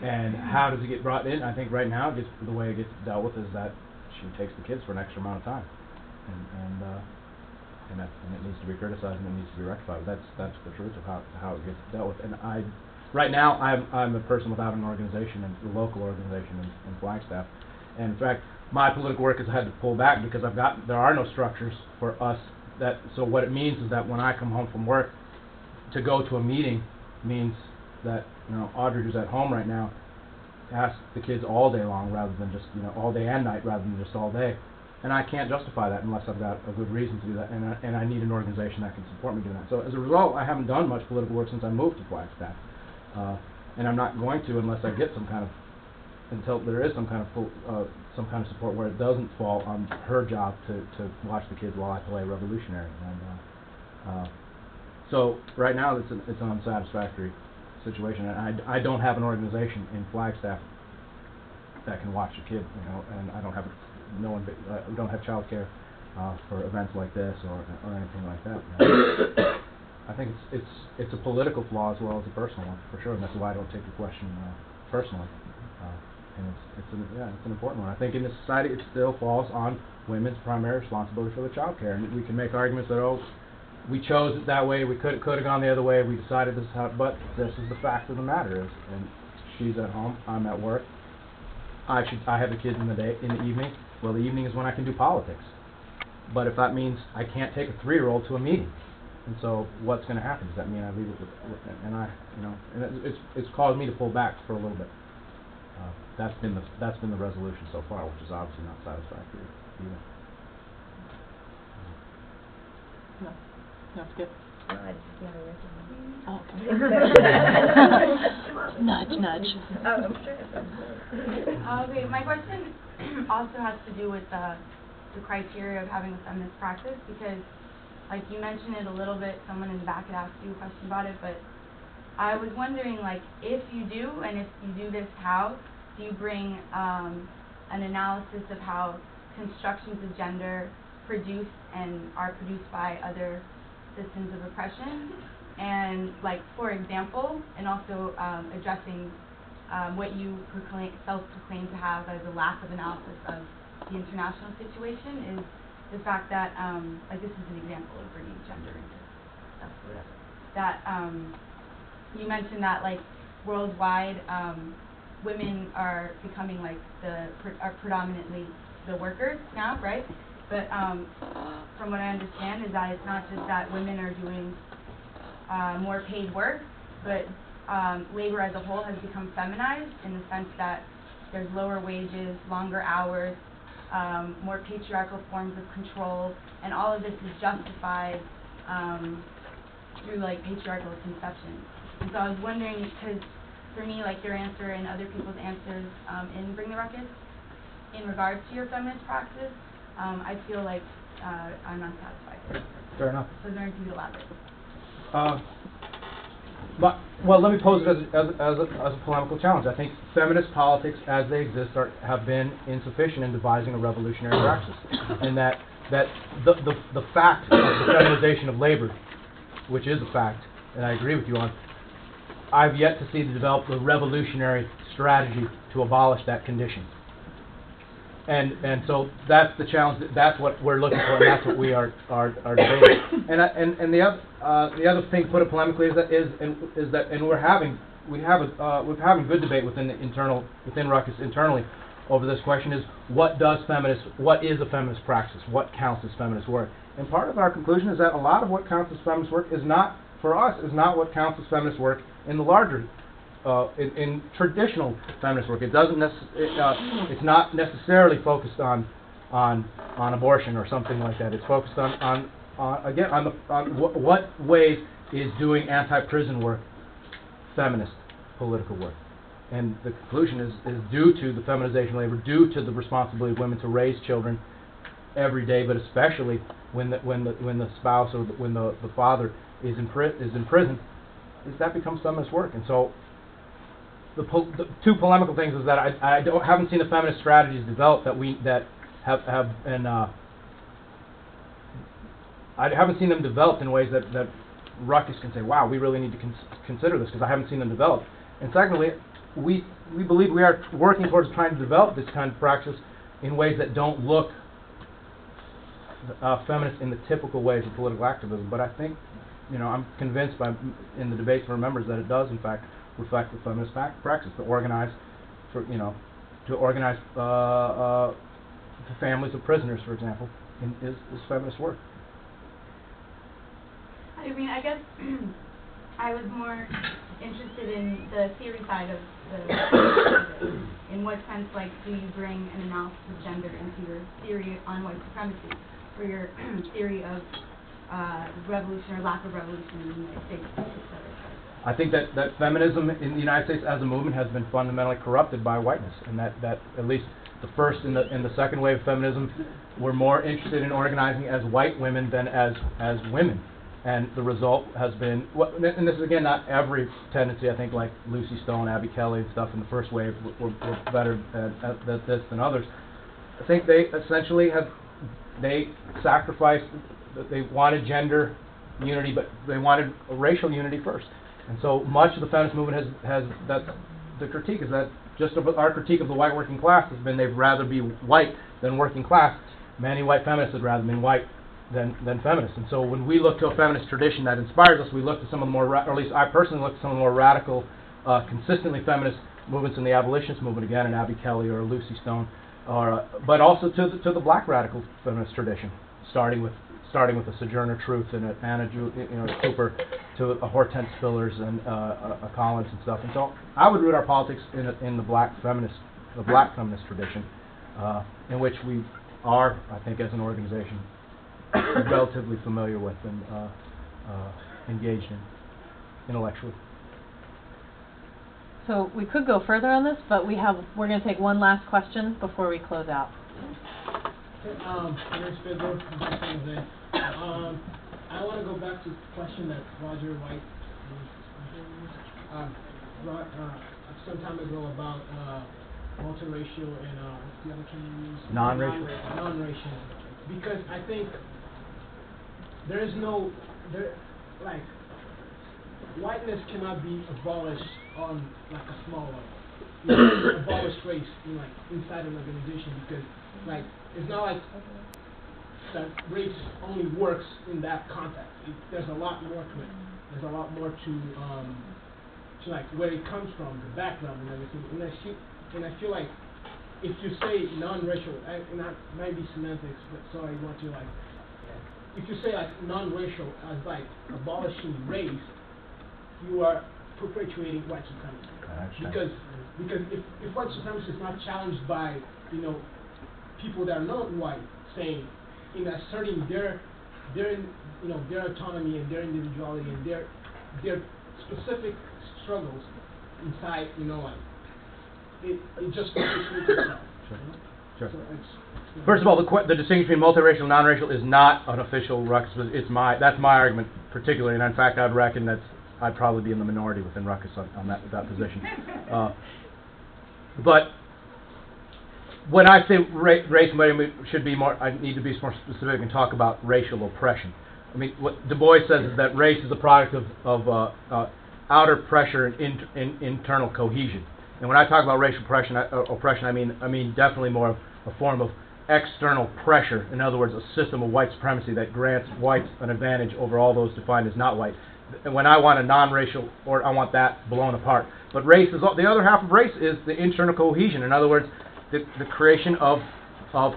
S1: And how does it get brought in? I think right now, the way it gets dealt with is that she takes the kids for an extra amount of time, and it needs to be criticized and it needs to be rectified. That's the truth of how it gets dealt with. And right now I'm a person without an organization, and a local organization in Flagstaff. And in fact, my political work has had to pull back because there are no structures for us. So what it means is that when I come home from work, to go to a meeting means that Audrey, who's at home right now, ask the kids all day long rather than just, all day and night rather than just all day. And I can't justify that unless I've got a good reason to do that, and I need an organization that can support me doing that. So as a result, I haven't done much political work since I moved to Flagstaff, and I'm not going to unless I get until there is some kind of support where it doesn't fall on her job to watch the kids while I play revolutionary. And so right now it's an unsatisfactory situation, and I don't have an organization in Flagstaff that can watch the kid, and I don't have we don't have childcare for events like this or anything like that. I think it's a political flaw as well as a personal one, for sure, and that's why I don't take the question personally. And it's an important one. I think in this society it still falls on women's primary responsibility for the childcare, and we can make arguments that we chose it that way, we could have gone the other way, we decided this is how, but this is the fact of the matter is, and she's at home, I'm at work. I have the kids in the evening. Well, the evening is when I can do politics. But if that means I can't take a 3-year-old to a meeting, and so what's going to happen? Does that mean I leave it and it's caused me to pull back for a little bit. That's been the resolution so far, which is obviously not satisfactory either.
S2: No, that's good.
S14: Oh,
S2: Nudge, nudge.
S14: I'm sure.
S16: Okay, my question also has to do with the criteria of having a feminist practice, because, like, you mentioned it a little bit, someone in the back had asked you a question about it, but I was wondering, like, if you do, and if you do this, how do you bring an analysis of how constructions of gender are produced by other systems of oppression, and, like, for example, and also addressing what you self-proclaim to have as a lack of analysis of the international situation, is the fact that, like, this is an example of bringing gender into stuff, whatever, that you mentioned that, like, worldwide, women are becoming, like, are predominantly the workers now, right? But from what I understand is that it's not just that women are doing more paid work, but labor as a whole has become feminized in the sense that there's lower wages, longer hours, more patriarchal forms of control, and all of this is justified through, like, patriarchal conception. And so I was wondering, because for me, like, your answer and other people's answers in Bring the Ruckus, in regards to your feminist practice, I feel like I'm not satisfied.
S1: Fair enough.
S16: So I was wondering if you could elaborate.
S1: Well, let me pose it as a polemical challenge. I think feminist politics, as they exist, have been insufficient in devising a revolutionary practice, and that the fact of the feminization of labor, which is a fact, and I agree with you on, I've yet to see develop a revolutionary strategy to abolish that condition. And so that's the challenge. That's what we're looking for, and that's what we are debating. And the other thing, put it polemically, is that we're having good debate within Ruckus internally over this question: is what is a feminist practice? What counts as feminist work? And part of our conclusion is that a lot of what counts as feminist work is not what counts as feminist work in the larger. In traditional feminist work, it's not necessarily focused on abortion or something like that. It's focused on what ways is doing anti-prison work feminist political work, and the conclusion is due to the feminization of labor, due to the responsibility of women to raise children every day, but especially when the spouse or when the father is in prison, that becomes feminist work. And so the two polemical things is that I haven't seen the feminist strategies developed that have been I haven't seen them developed in ways that Ruckus can say, wow, we really need to consider this, because I haven't seen them developed. And secondly, we believe we are working towards trying to develop this kind of practice in ways that don't look feminist in the typical ways of political activism. But I think, I'm convinced in the debates from members that it does, in fact, reflect the feminist practice to organize the families of prisoners, for example, is feminist work.
S16: I mean, I guess I was more interested in the theory side of the in what sense, like, do you bring an analysis of gender into your theory on white supremacy, or your theory of revolution or lack of revolution in the United States, et cetera?
S1: I think that feminism in the United States as a movement has been fundamentally corrupted by whiteness, and that at least the first and the second wave of feminism were more interested in organizing as white women than as women. And the result has been, and this is again not every tendency, I think like Lucy Stone, Abby Kelly and stuff in the first wave were better at this than others. I think they essentially they sacrificed, they wanted gender unity, but they wanted racial unity first. And so much of the feminist movement has that's the critique, is that just our critique of the white working class has been they'd rather be white than working class. Many white feminists would rather be white than feminists. And so when we look to a feminist tradition that inspires us, we look to some of the more, or at least I personally look to some of the more radical, consistently feminist movements in the abolitionist movement, again, an Abby Kelly or a Lucy Stone, but also to the black radical feminist tradition, starting with a Sojourner Truth and a Anna Cooper, to a Hortense Spillers and a Collins and stuff. And so I would root our politics in the black feminist tradition, in which we are, I think, as an organization, relatively familiar with and engaged in intellectually.
S2: So we could go further on this, but we're going to take one last question before we close out.
S6: I want to go back to the question that Roger White brought some time ago about multiracial and what's the other term you use?
S1: Non-racial.
S6: Non-racial. Because I think whiteness cannot be abolished on like a small level. You know, abolish race inside an organization, because it's not like that race only works in that context. There's a lot more to it. There's a lot more to like where it comes from, the background and everything. And I feel like if you say non-racial, and that might be semantics, but so I want to if you say like non-racial as like abolishing race, you are perpetuating white supremacy. Because if white supremacy is not challenged by people that are not white, saying in asserting their autonomy and their individuality and their specific struggles inside, it just perpetuates itself.
S1: Sure.
S6: So
S1: First of all, the distinction between multiracial and non-racial is not an official Ruckus. That's my argument particularly, and in fact, I'd reckon I'd probably be in the minority within Ruckus on that position. But when I say race, I need to be more specific and talk about racial oppression. I mean, what Du Bois says is that race is a product of outer pressure and internal cohesion. And when I talk about racial oppression, I mean definitely more of a form of external pressure. In other words, a system of white supremacy that grants whites an advantage over all those defined as not white. And when I want a non-racial, or I want that blown apart. But race is the other half of race is the internal cohesion. In other words, the creation of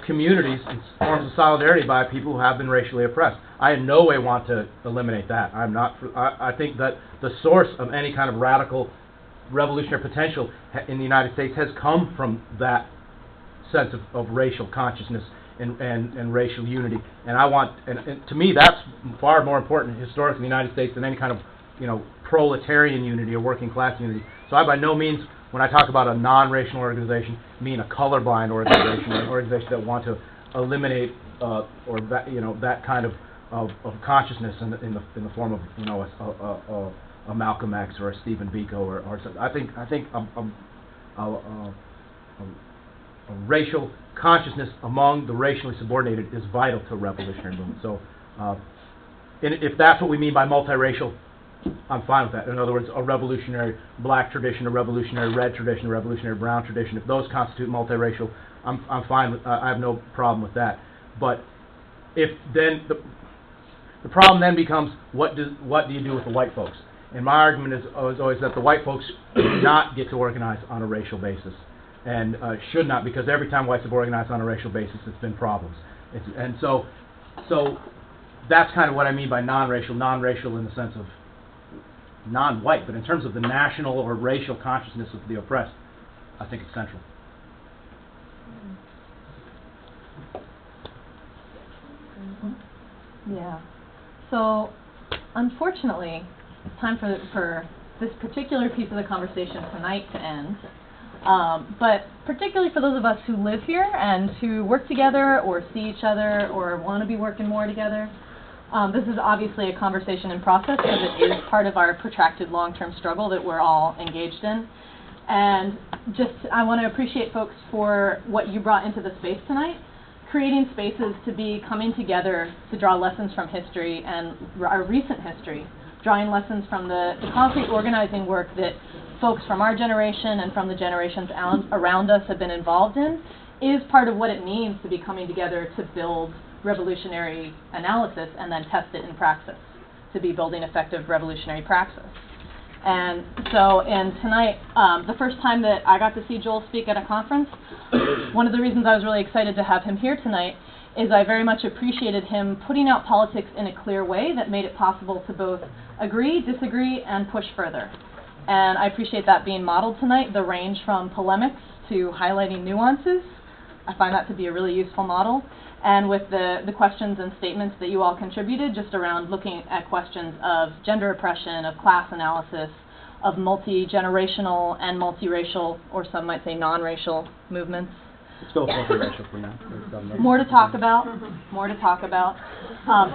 S1: communities and forms of solidarity by people who have been racially oppressed. I in no way want to eliminate that. I think that the source of any kind of radical revolutionary potential in the United States has come from that sense of racial consciousness and racial unity. And to me, that's far more important historically in the United States than any kind of proletarian unity or working class unity. So I by no means, when I talk about a non-racial organization, mean a colorblind organization, or an organization that want to eliminate or that kind of consciousness in the form of a Malcolm X or a Stephen Biko or something. I think a racial consciousness among the racially subordinated is vital to revolutionary movement. So, if that's what we mean by multiracial, I'm fine with that. In other words, a revolutionary black tradition, a revolutionary red tradition, a revolutionary brown tradition. If those constitute multiracial, I'm fine with. I have no problem with that. But if then the problem then becomes what do you do with the white folks? And my argument is always that the white folks do not get to organize on a racial basis, and should not, because every time whites have organized on a racial basis, it's been problems. So that's kind of what I mean by non-racial. Non-racial in the sense of non-white, but in terms of the national or racial consciousness of the oppressed, I think it's central.
S2: Yeah. So, unfortunately, it's time for this particular piece of the conversation tonight to end. But particularly for those of us who live here and who work together or see each other or want to be working more together, this is obviously a conversation in process because it is part of our protracted long-term struggle that we're all engaged in. And I want to appreciate folks for what you brought into the space tonight, creating spaces to be coming together to draw lessons from history and our recent history, drawing lessons from the concrete organizing work that folks from our generation and from the generations around us have been involved in, is part of what it means to be coming together to build revolutionary analysis and then test it in praxis, to be building effective revolutionary praxis. And so, tonight, the first time that I got to see Joel speak at a conference, one of the reasons I was really excited to have him here tonight is I very much appreciated him putting out politics in a clear way that made it possible to both agree, disagree, and push further. And I appreciate that being modeled tonight, the range from polemics to highlighting nuances. I find that to be a really useful model. And with the questions and statements that you all contributed, just around looking at questions of gender oppression, of class analysis, of multi-generational and multiracial, or some might say non-racial movements.
S1: Still multiracial for now.
S2: More to talk about.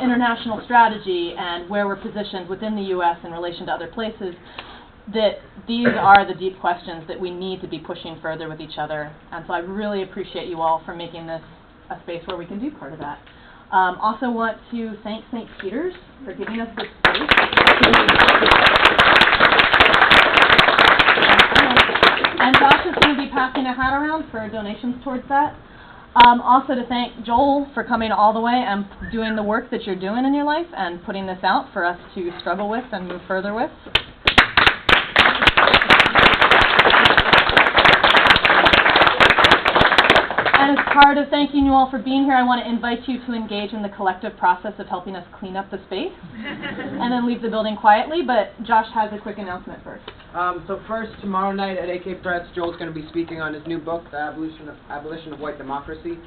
S2: International strategy and where we're positioned within the U.S. in relation to other places. That these are the deep questions that we need to be pushing further with each other. And so I really appreciate you all for making this a space where we can do part of that. Also want to thank St. Peter's for giving us this space. And Josh is going to be passing a hat around for donations towards that. Also to thank Joel for coming all the way and doing the work that you're doing in your life and putting this out for us to struggle with and move further with. And as part of thanking you all for being here, I want to invite you to engage in the collective process of helping us clean up the space and then leave the building quietly. But Josh has a quick announcement first.
S10: So first, tomorrow night at AK Press, Joel's going to be speaking on his new book, The Abolition of White Democracy.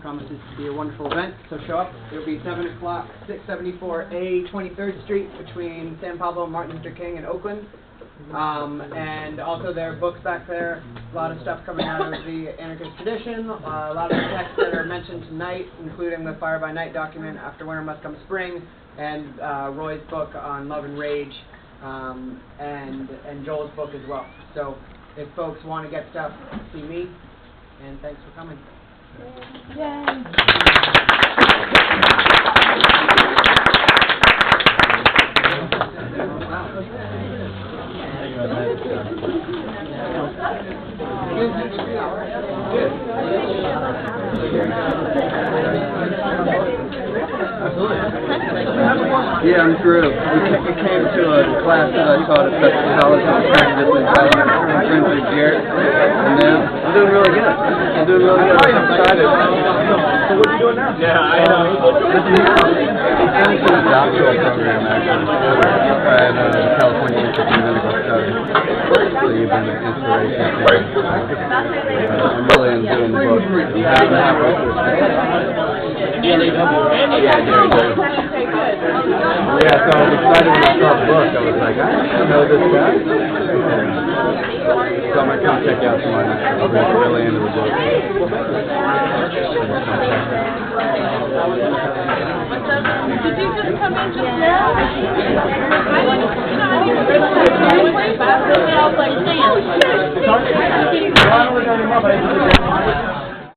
S10: Promises to be a wonderful event, so show up. It'll be 7 o'clock, 674A 23rd Street between San Pablo, Martin Luther King, and Oakland. And also there are books back there, a lot of stuff coming out of the anarchist tradition, a lot of texts that are mentioned tonight, including the Fire by Night document, After Winter Must Come Spring, and Roy's book on Love and Rage, and Joel's book as well. So if folks want to get stuff, see me, and thanks for coming.
S2: Yay.
S17: Yeah, I'm through. We came to a class that I taught at Federal College on practice and intrinsic gear, and I'm doing really good. I'm excited.
S1: So what are you doing now?
S17: Yeah, I know. It's a doctoral program, actually, at California Institute of Medical Studies. So you've been an inspiration to me. I'm really enjoying the book. Yeah, so I was excited when I saw the book. I was like, I actually know this guy. So I'm going to come check out some of it. I'm really into the book.
S2: Did you just come in just now? I was like, damn.